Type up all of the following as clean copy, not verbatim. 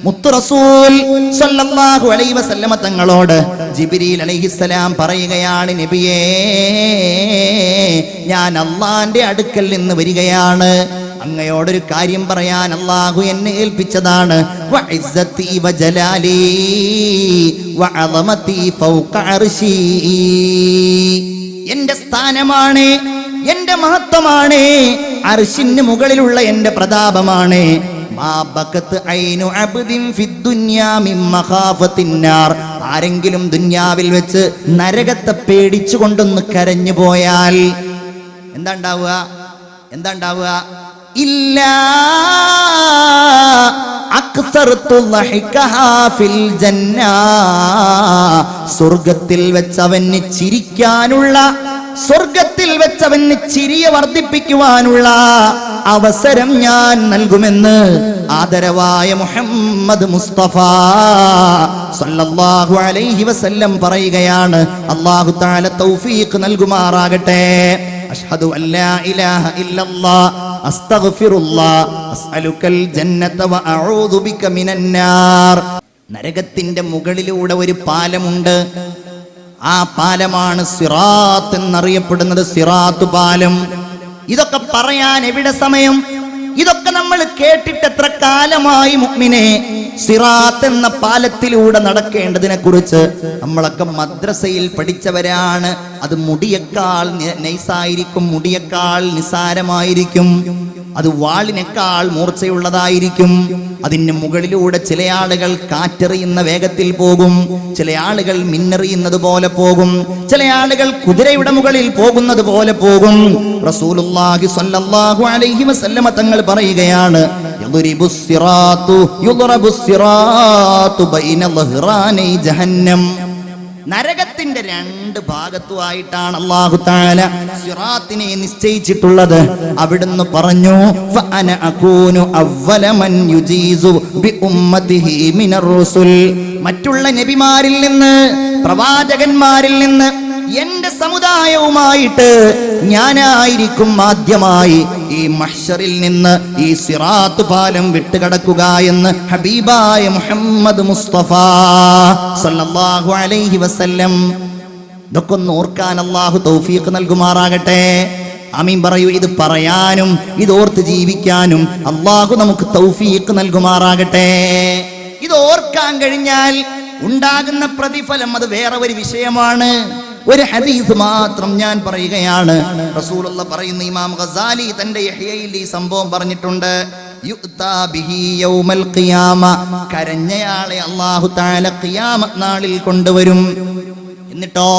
മുത്ത് റസൂൽ സല്ലല്ലാഹു അലൈഹി വസല്ലമ തങ്ങളോട് ജിബ്രീൽ അലൈഹിസ്സലാം പറയുകയാണ്, നബിയേ, ഞാൻ അല്ലാഹുവിന്റെ അടുക്കൽ നിന്ന് വരികയാണ്, അങ്ങയോടൊരു കാര്യം പറയാൻ അല്ലാഹു എന്നെ ഏൽപ്പിച്ചതാണ്. വഇസ്സതി വജലാലി വഅളമതി ഫൗക അർശി, എന്റെ സ്ഥാനമാണ്, എന്റെ മഹത്വമാണ്, അർശിന് മുകളിലുള്ള എന്റെ പ്രതാപമാണ്. ആരെങ്കിലും ദുന്യാവിൽ വെച്ച് നരകത്തെ പേടിച്ചു കൊണ്ടൊന്ന് കരഞ്ഞു പോയാൽ എന്താ ഉണ്ടാവുക? ഇല്ലാ സ്വർഗത്തിൽ വെച്ച് അവന് ചിരിക്കാനുള്ള, സ്വർഗത്തിൽ വെച്ച് അവന് ചിരിയെ വർദ്ധിപ്പിക്കുവാനുള്ള അവസരം ഞാൻ നൽകുമെന്ന് ആദരവായ മുഹമ്മദ് മുസ്തഫ സല്ലല്ലാഹു അലൈഹി വസല്ലം പറയുകയാണ്. അല്ലാഹു തആല തൗഫീഖ് നൽകുമാറാകട്ടെ. അഷ്ഹദു അല്ലാ ഇലാഹ ഇല്ലല്ലാഹ് അസ്തഗ്ഫിറുല്ലാഹ് അസ്അലുക്കൽ ജന്നത വഅഊദു ബിക മിനന്നാർ. നരകത്തിന്റെ മുകളിലൂടെ ഒരു പാലമുണ്ട്. ആ പാലമാണ് സിറാത്ത് എന്നറിയപ്പെടുന്നത്, സിറാത്ത് പാലം. ഇതൊക്കെ പറയാൻ എവിടെ സമയം? ഇതൊക്കെ നമ്മൾ കേട്ടിട്ട് എത്ര കാലമായി മുഅ്മിനെ? സിറാത്ത് എന്ന പാലത്തിലൂടെ നടക്കേണ്ടതിനെ കുറിച്ച് നമ്മളൊക്കെ മദ്രസയിൽ പഠിച്ചവരാണ്. അത് മുടിയേക്കാൾ നൈസായിരിക്കും, മുടിയേക്കാൾ നിസാരമായിരിക്കും, അത് വാളിനേക്കാൾ മൂർച്ചയുള്ളതായിരിക്കും. അതിന് മുകളിലൂടെ ചില ആളുകൾ കാറ്റെറിയുന്ന വേഗത്തിൽ പോകും, ചില ആളുകൾ മിന്നെറിയുന്നത് പോലെ പോകും, ചില ആളുകൾ കുതിരയുടെ മുകളിൽ പോകുന്നത് പോലെ പോകും. റസൂലുള്ളാഹി സ്വല്ലല്ലാഹു അലൈഹി വസല്ലമ തങ്ങൾ പറയുകയാണ്, യുദ്രിബുസ് സിറാത്തു ബൈന ളഹ്റാനൈ ജഹന്നം. നരകത്തിന്റെ രണ്ട് ഭാഗത്തുമായിട്ടാണ് അല്ലാഹു തആല സിറാത്തിനെ നിശ്ചയിച്ചിട്ടുള്ളത്. അവിടുന്ന് പറഞ്ഞു, ഫഅന അകൂനു അവ്വല മൻ യുജീസു ബി ഉമ്മതിഹി മിനർ റുസുൽ. മറ്റുള്ള നബിമാരിൽ നിന്ന്, പ്രവാചകന്മാരിൽ നിന്ന് എന്റെ സമുദായവുമായിട്ട് ഞാനായിരിക്കും ആദ്യമായി ഈ മഹ്ശറിൽ നിന്ന് ഈ സിറാത്ത് പാലം വിട്ടുകടക്കുക എന്ന് ഹബീബായ മുഹമ്മദ് മുസ്തഫ സല്ലല്ലാഹു അലൈഹി വസല്ലം. ഇതൊക്കെ ഒന്ന് ഓർക്കാൻ അല്ലാഹു തൗഫീഖ് നൽകുമാറാകട്ടെ. ആമീൻ പറയൂ. ഇത് പറയാനും ഇത് ഓർത്ത് ജീവിക്കാനും അല്ലാഹു നമുക്ക് തൗഫീഖ് നൽകുമാറാകട്ടെ. ഇത് ഓർക്കാൻ കഴിഞ്ഞാൽ ഉണ്ടാകുന്ന പ്രതിഫലം അത് വേറെ ഒരു വിഷയമാണ്. ഒരു ഹദീസ് മാത്രം ഞാൻ പറയുകയാണ്. റസൂലുള്ളാഹി പറയുന്ന, ഇമാം ഗസാലി തന്റെ യഹ്യയിൽ ഈ സംഭവം പറഞ്ഞിട്ടുണ്ട്. യുഅ്താ ബിഹി യൗമൽ ഖിയാമ, കരഞ്ഞയാളെ അല്ലാഹു തആല ഖിയാമത്ത് നാളിൽ കൊണ്ടുവരും. എന്നിട്ടോ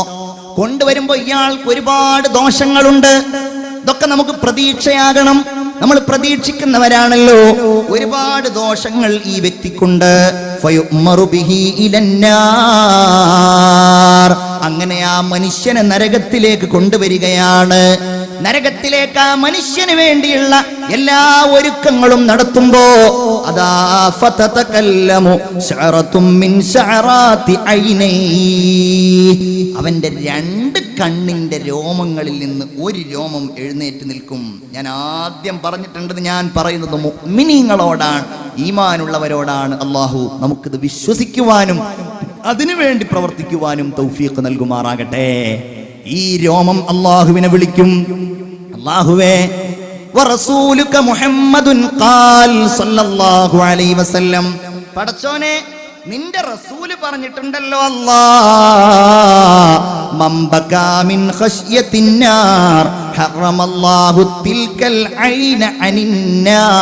കൊണ്ടുവരുമ്പോൾ ഇയാൾക്ക് ഒരുപാട് ദോഷങ്ങളുണ്ട്. ഇതൊക്കെ നമുക്ക് പ്രതീക്ഷയാകണം. നമ്മൾ പ്രതീക്ഷിക്കുന്നവരാണല്ലോ. ഒരുപാട് ദോഷങ്ങൾ ഈ വ്യക്തിക്കുണ്ട്. ഫയുഅ്മറു ബിഹി ഇലന്നാർ. അങ്ങനെ ആ മനുഷ്യനെ നരകത്തിലേക്ക് കൊണ്ടുവരികയാണ്. നരകത്തിലേക്ക് ആ മനുഷ്യന് വേണ്ടിയുള്ള എല്ലാ ഒരുക്കങ്ങളും നടത്തുമ്പോ അതാ ഫതതകല്ലമു ശഅറത്തും മിൻ ശഅറാത്തി ഐനൈ, അവന്റെ രണ്ട് കണ്ണിന്റെ രോമങ്ങളിൽ നിന്ന് ഒരു രോമം എഴുന്നേറ്റ് നിൽക്കും. ഞാൻ ആദ്യം പറഞ്ഞിട്ടുണ്ട്, ഞാൻ പറയുന്നത് മുഅ്മിനീങ്ങളോടാണ്, ഈമാനുള്ളവരോടാണ്. അല്ലാഹു നമുക്കിത് വിശ്വസിക്കുവാനും അതിനുവേണ്ടി പ്രവർത്തിക്കുവാനും തൗഫീഖ് നൽകുമാറാകട്ടെ. ഈ രോമം അല്ലാഹുവിനെ വിളിക്കും, അല്ലാഹുവേ വറസൂലുക മുഹമ്മദുൻ ഖാൽ സല്ലല്ലാഹു അലൈഹി വസല്ലം, പടച്ചോനെ നിന്റെ റസൂല് പറഞ്ഞിട്ടുണ്ടല്ലോ, അല്ലാഹ് മംബകാ മിൻ ഖശ്യത്തിന്നാർ ഹറമല്ലാഹു തിൽകൽ ഐന അനിന്നാർ.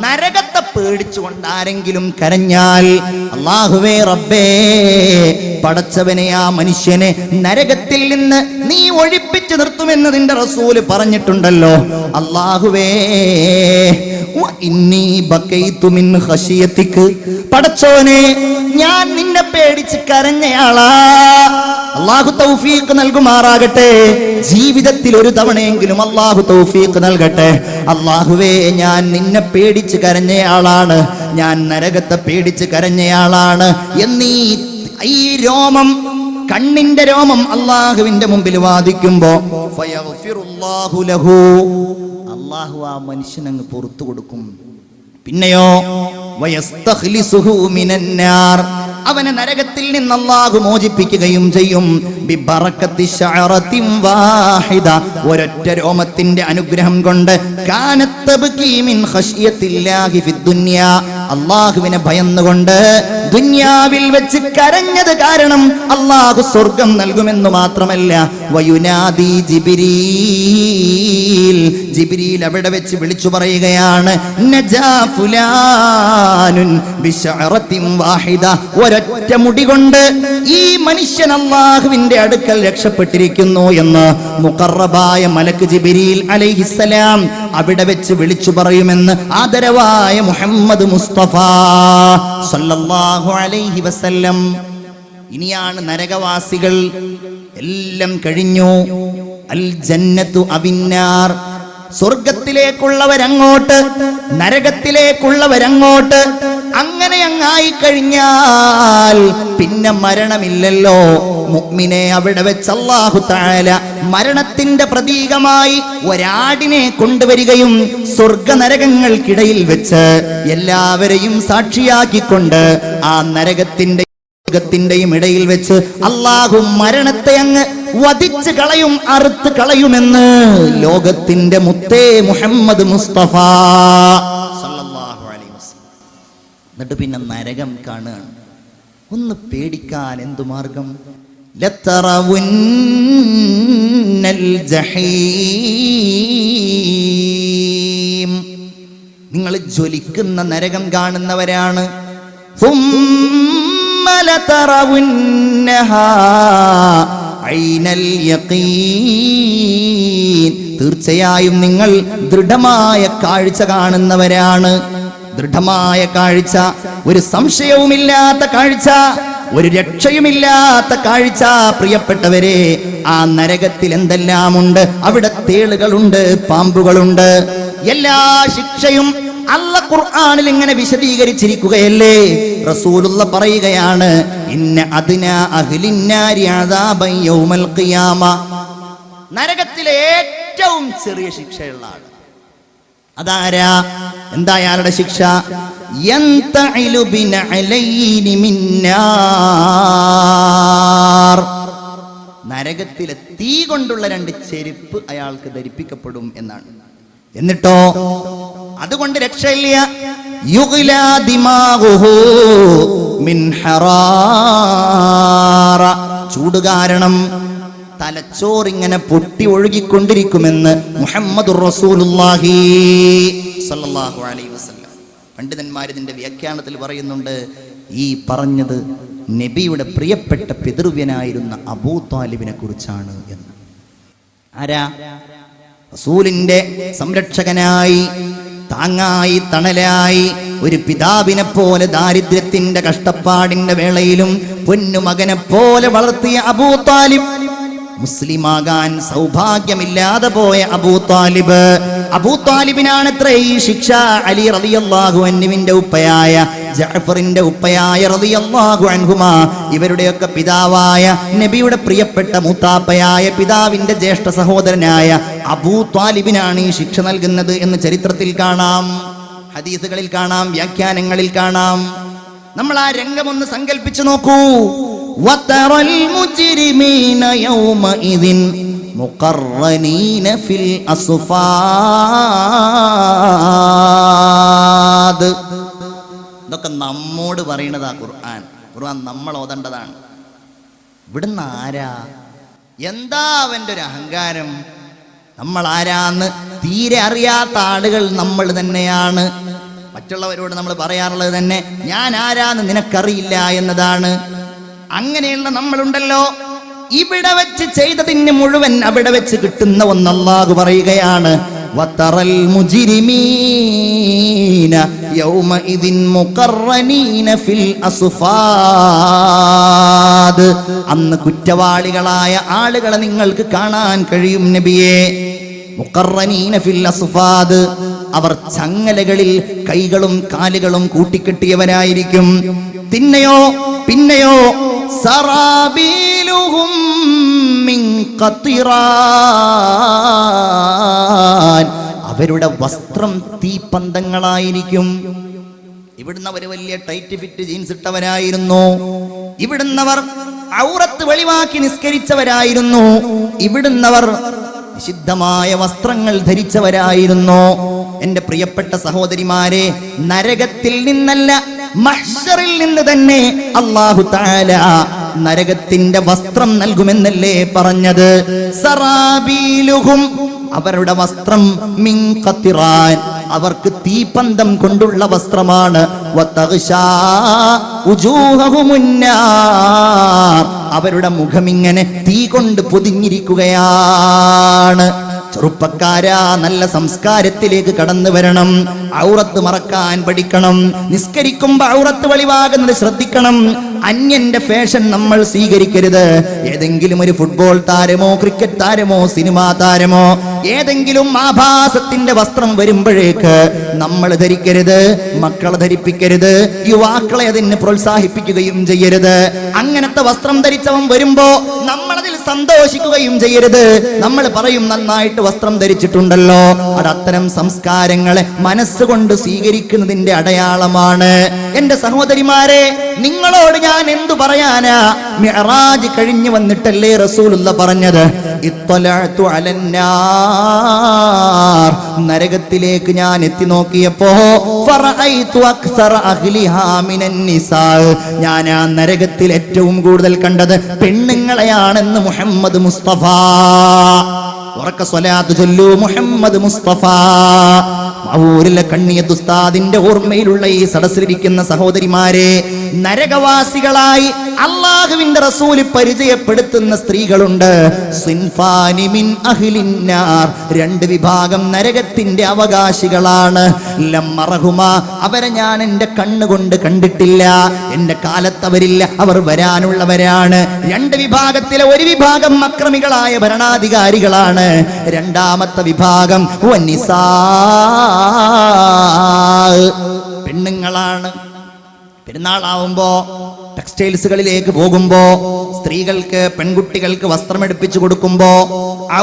നരകത്തെ പേടിച്ചുകൊണ്ട് ആരെങ്കിലും കരഞ്ഞാൽ, അല്ലാഹുവേ റബ്ബേ പടച്ചവനെ ആ മനുഷ്യനെ നരകത്തിൽ നിന്ന് നീ ഒഴിപ്പിച്ചു നിർത്തുമെന്ന് നിന്റെ റസൂല് പറഞ്ഞിട്ടുണ്ടല്ലോ. അല്ലാഹുവേ ഇന്നി ബകൈതു മിൻ ഖശിയതിക, പടച്ചോനെ ഞാൻ നിന്നെ പേടിച്ച് കരഞ്ഞയാളാ. അല്ലാഹു തൗഫീഖ് നൽകുമാറാകട്ടെ. ജീവിതത്തിൽ ഒരു തവണയെങ്കിലും അല്ലാഹു തൗഫീഖ് നൽകട്ടെ. അല്ലാഹുവേ ഞാൻ നിന്നെ പേടിച്ച് കരഞ്ഞയാളാണ്, ഞാൻ നരകത്തെ പേടിച്ച് കരഞ്ഞയാളാണ് എന്നീ ഈ രോമം, കണ്ണിന്റെ രോമം അല്ലാഹുവിന്റെ മുമ്പിൽ വാദിക്കുമ്പോ ഫയഗ്ഫിറുല്ലാഹു ലഹു, അല്ലാഹു ആ മനുഷ്യനങ്ങ് പുറത്തു കൊടുക്കും. പിന്നെയോ വയസ്തഖ്ലിസുഹു മിനന്നാർ, അവനെ നരകത്തിൽ നിന്ന് അല്ലാഹു മോചിപ്പിക്കുകയും ചെയ്യും. ബിബറക്കത്തി ശഅറത്തിൻ വാഹിദ, ഒരൊറ്റ രോമത്തിന്റെ അനുഗ്രഹം കൊണ്ട്. കാനത്ത് തബ്കി മിൻ ഖശ്യത്തില്ലാഹി ഫിദ്ദുനിയ, അല്ലാഹുവിനെ ഭയന്നുകൊണ്ട് ദുനിയാവിൽ വെച്ച് കരഞ്ഞത് കാരണം അല്ലാഹു സ്വർഗം നൽകുമെന്ന് മാത്രമല്ല, വയുനാദി ജിബ്രീൽ, ജിബ്രീൽ അവിടെ വെച്ച് വിളിച്ചു പറയുകയാണ്, നജാ ഫുലാനുൻ ബിശഅറത്തിൻ വാഹിദ, ഒരൊറ്റ മുടി കൊണ്ട് ഈ മനുഷ്യൻ അല്ലാഹുവിന്റെ അടുക്കൽ രക്ഷപ്പെട്ടിരിക്കുന്നു എന്ന് മുഖറബായ മലക്ക് ജിബ്രീൽ അലൈഹിസ്സലാം അവിടെ വെച്ച് വിളിച്ചു പറയുമെന്ന് ആദരവായ മുഹമ്മദ് മുസ്തഫ സല്ലല്ലാഹു അലൈഹി വസല്ലം. ഇനിയാണ് നരകവാസികൾ. എല്ലാം കഴിഞ്ഞു. അൽ ജന്നത്തു അവിന്നാർ, സ്വർഗത്തിലേക്കുള്ളവരങ്ങോട്ട്, നരകത്തിലേക്കുള്ളവരങ്ങോട്ട്. അങ്ങനെ അങ്ങായി കഴിഞ്ഞാൽ പിന്നെ മരണമില്ലല്ലോ. മുഅ്മിനെ അവിടെ വെച്ച് അല്ലാഹു തആല മരണത്തിന്റെ പ്രതീകമായി ഒരാടിനെ കൊണ്ടുവരികയും സ്വർഗ നരകങ്ങൾക്കിടയിൽ വെച്ച് എല്ലാവരെയും സാക്ഷിയാക്കിക്കൊണ്ട് ആ നരകത്തിന്റെയും ഇടയിൽ വെച്ച് അല്ലാഹു മരണത്തെ അങ്ങ് വധിച്ച് കളയും, അറുത്ത് കളയുമെന്ന് ലോകത്തിന്റെ മുത്തേ മുഹമ്മദ് മുസ്തഫ സല്ലല്ലാഹു അലൈഹി വസല്ലം. എന്നിട്ട് പിന്നെ നരകം കാണുകയാണ്. ഒന്ന് പേടിക്കാൻ എന്തു മാർഗം? ലതറവുന്നൽ ജഹീം, നിങ്ങൾ ജ്വലിക്കുന്ന നരകം കാണുന്നവരാണ്. ثم لترونها عين اليقين, തീർച്ചയായും നിങ്ങൾ ദൃഢമായ കാഴ്ച കാണുന്നവരാണ്. ദൃഢമായ കാഴ്ച, ഒരു സംശയവുമില്ലാത്ത കാഴ്ച, ഒരു രക്ഷയുമില്ലാത്ത കാഴ്ച. പ്രിയപ്പെട്ടവരെ, ആ നരകത്തിൽ എന്തെല്ലാമുണ്ട്? അവിടെ തേളുകളുണ്ട്, പാമ്പുകളുണ്ട്. എല്ലാ ശിക്ഷയും അല്ലാഹു ഖുർആനിൽ ഇങ്ങനെ വിശദീകരിച്ചിരിക്കുകയല്ലേ. റസൂലുള്ള പറയുകയാണ്, ഇന്ന അദ്നാ അഹ്ലിന്നാരി അദാബൻ യൗമൽ ഖിയാമ, നരകത്തിലെ ഏറ്റവും ചെറിയ ശിക്ഷയുള്ള ആൾ അതാരാ? എന്താ അയാളുടെ ശിക്ഷ? യന്തഇലു ബിനഅലൈനി മിന്നാർ, നരകത്തിലെ തീ കൊണ്ടുള്ള 2 ചെരുപ്പ് അയാൾക്ക് ധരിപ്പിക്കപ്പെടും എന്നാണ്. എന്നിട്ടോ അതുകൊണ്ട് രക്ഷയില്ല. യുഗ്ലാ ദിമാഗുഹു മിൻ ഹറാറ, ചൂട് കാരണം തലച്ചോറിങ്ങനെ പൊട്ടി ഒഴുകിക്കൊണ്ടിരിക്കുമെന്ന് മുഹമ്മദുർ റസൂലുള്ളാഹി സ്വല്ലല്ലാഹു അലൈഹി വസല്ലം. പണ്ഡിതന്മാർ ഇതിന്റെ വ്യാഖ്യാനത്തിൽ പറയുന്നുണ്ട്, ഈ പറഞ്ഞത് നബിയുടെ പ്രിയപ്പെട്ട പിതൃവ്യനായിരുന്ന അബൂ ത്വാലിബിനെ കുറിച്ചാണ് എന്ന്. ആരാ? റസൂലിന്റെ സംരക്ഷകനായി, താങ്ങായി, തണലായി, ഒരു പിതാവിനെ പോലെ ദാരിദ്ര്യത്തിന്റെ കഷ്ടപ്പാടിന്റെ വേളയിലും പൊന്നുമകനെ പോലെ വളർത്തിയ അബൂ ത്വാലിബ്, മുസ്ലിമാകാൻ സൗഭാഗ്യമില്ലാതെ പോയ അബൂ ത്വാലിബ്. അബൂ ത്വാലിബിനാണ് ഇത്ര ഈ ശിക്ഷ. അലി റളിയല്ലാഹു അൻഹുവിന്റെ ഉപ്പയായ ജഅഫറിന്റെ ഉപ്പയായ റളിയല്ലാഹു അൻഹുമാ, ഇവരുടെയൊക്കെ പിതാവായ നബിയുടെ പ്രിയപ്പെട്ട മൂത്താപ്പയായ പിതാവിന്റെ ജ്യേഷ്ഠ സഹോദരനായ അബൂ ത്വാലിബിനാണ് ഈ ശിക്ഷ നൽകുന്നത് എന്ന് ചരിത്രത്തിൽ കാണാം, ഹദീസുകളിൽ കാണാം, വ്യാഖ്യാനങ്ങളിൽ കാണാം. നമ്മൾ ആ രംഗമൊന്ന് സങ്കല്പിച്ചു നോക്കൂ. വതറൽ മുജ്രിമീന യൗമഇദിൻ മുഖർറനീന ഫിൽ അസ്ഫാദ്. ഇതൊക്കെ നമ്മോട് പറയുന്നതാ ഖുർആൻ. ഖുർആൻ നമ്മൾ ഓതേണ്ടതാണ്. ഇവിടുന്ന് ആരാ? എന്താ അവൻ്റെ ഒരു അഹങ്കാരം? നമ്മൾ ആരാന്ന് തീരെ അറിയാത്ത ആളുകൾ നമ്മൾ തന്നെയാണ്. മറ്റുള്ളവരോട് നമ്മൾ പറയാറുള്ളത് തന്നെ ഞാൻ ആരാന്ന് നിനക്കറിയില്ല എന്നതാണ്. അങ്ങനെയുള്ള നമ്മളുണ്ടല്ലോ. ഇവിടെ വെച്ച് ചെയ്തതിന് മുഴുവൻ അവിടെ വെച്ച് കിട്ടുന്ന ഒന്ന് അല്ലാഹു പറയുകയാണ്, വതറൽ മുജ്രിമീന യൗമഇദിൻ മുഖർറനീന ഫിൽ അസ്ഫാദ്. അന്ന് കുറ്റവാളികളായ ആളുകളെ നിങ്ങൾക്ക് കാണാൻ കഴിയും നബിയേ. മുഖർറനീന ഫിൽ അസ്ഫാദ്, അവർ ചങ്ങലകളിൽ കൈകളും കാലുകളും കൂട്ടിക്കെട്ടിയവരായിരിക്കും. പിന്നെയോ സറാബീലുഹും മിൻ ഖത്റാൻ, അവരുടെ വസ്ത്രം തീപ്പന്തങ്ങളായിരിക്കും. ഇവിടുന്നവർ വലിയ ടൈറ്റ് ഫിറ്റ് ജീൻസ് ഇട്ടവരായിരുന്നു. ഇവിടുന്നവർ ഔറത്ത് വെളിവാക്കി നിസ്കരിച്ചവരായിരുന്നു. ഇവിടുന്നവർ നിഷിദ്ധമായ വസ്ത്രങ്ങൾ ധരിച്ചവരായിരുന്നു. എന്റെ പ്രിയപ്പെട്ട സഹോദരിമാരെ, നരകത്തിൽ നിന്നല്ല മഹ്ശറിൽ നിന്ന് തന്നെ അല്ലാഹു തആല നരകത്തിന്റെ വസ്ത്രം നൽകുമെന്നല്ലേ പറഞ്ഞത്? സറാബീലുഹും, അവരുടെ വസ്ത്രം മിൻ ഖത്തിറാൻ, അവർക്ക് തീപ്പന്തം കൊണ്ടുള്ള വസ്ത്രമാണ്. വതഗ്ശാ ഉജൂഹഹുമുന്നാർ, അവരുടെ മുഖമിങ്ങനെ തീ കൊണ്ട് പൊതിഞ്ഞിരിക്കുകയാണ്. ചെറുപ്പക്കാരാ, നല്ല സംസ്കാരത്തിലേക്ക് കടന്നു വരണം. ഔറത്ത് മറക്കാൻ പഠിക്കണം. നിസ്കരിക്കുമ്പോ ഔറത്ത് വെളിവാകുന്നത് ശ്രദ്ധിക്കണം. അന്യന്റെ ഫാഷൻ നമ്മൾ സ്വീകരിക്കരുത്. ഏതെങ്കിലും ഒരു ഫുട്ബോൾ താരമോ ക്രിക്കറ്റ് താരമോ സിനിമാ താരമോ ഏതെങ്കിലും ആഭാസത്തിന്റെ വസ്ത്രം വരുമ്പോഴേക്ക് നമ്മൾ ധരിക്കരുത്, മക്കളെ ധരിപ്പിക്കരുത്, യുവാക്കളെ അതിന് പ്രോത്സാഹിപ്പിക്കുകയും ചെയ്യരുത്. അങ്ങനത്തെ വസ്ത്രം ധരിച്ചവൻ വരുമ്പോ നമ്മളതിൽ സന്തോഷിക്കുകയും ചെയ്യരുത്. നമ്മൾ പറയും നന്നായിട്ട് വസ്ത്രം ധരിച്ചിട്ടുണ്ടല്ലോ. അത് അത്തരം സംസ്കാരങ്ങളെ മനസ്സുകൊണ്ട് സ്വീകരിക്കുന്നതിന്റെ അടയാളമാണ്. എന്റെ സഹോദരിമാരെ, നിങ്ങളോട് ഞാൻ എന്തു പറയാനാ? മിഅ്റാജ് കഴിഞ്ഞു വന്നിട്ടല്ലേ റസൂലുള്ള പറഞ്ഞത്, ഇത്വലഅതു അലന്നാർ, നരകത്തിലേക്ക് ഞാൻ എത്തി നോക്കിയപ്പോ ഫറഅയ്തു അക്സറ അഹ്ലിഹാ മിനൻ നിസാ, ഞാൻ ആ നരകത്തിൽ ഏറ്റവും കൂടുതൽ കണ്ടത് പെണ്ണുങ്ങളെയാണെന്ന് മുഹമ്മദ് മുസ്തഫ. ഉറക്ക സ്വലാത്ത് ചൊല്ലൂ, മുഹമ്മദ് മുസ്തഫ. മൗരിലെ കണ്ണിയത്ത് ഉസ്താദിന്റെ ഓർമ്മയിലുള്ള ഈ സദസ്സിലിരിക്കുന്ന സഹോദരിമാരെ, നരകവാസികളായി അല്ലാഹുവിന്റെ റസൂല് പരിചയപ്പെടുത്തുന്ന സ്ത്രീകളുണ്ട്. സിൻഫാനി മിൻ അഹ്ലിന്നാർ, രണ്ട് വിഭാഗം നരകത്തിന്റെ അവകാശികളാണ്. ലമ്മറഹുമ, അവരെ ഞാൻ എന്റെ കണ്ണുകൊണ്ട് കണ്ടിട്ടില്ല, എന്റെ കാലത്ത് അവരില്ല, അവർ വരാനുള്ളവരാണ്. രണ്ട് വിഭാഗത്തിലെ ഒരു വിഭാഗം അക്രമികളായ ഭരണാധികാരികളാണ്. രണ്ടാമത്തെ വിഭാഗം വനിസാ, പെണ്ണുങ്ങളാണ്. പെരുന്നാളാവുമ്പോ ടെക്സ്റ്റൈൽസുകളിലേക്ക് പോകുമ്പോ സ്ത്രീകൾക്ക്, പെൺകുട്ടികൾക്ക് വസ്ത്രം എടുപ്പിച്ചു കൊടുക്കുമ്പോ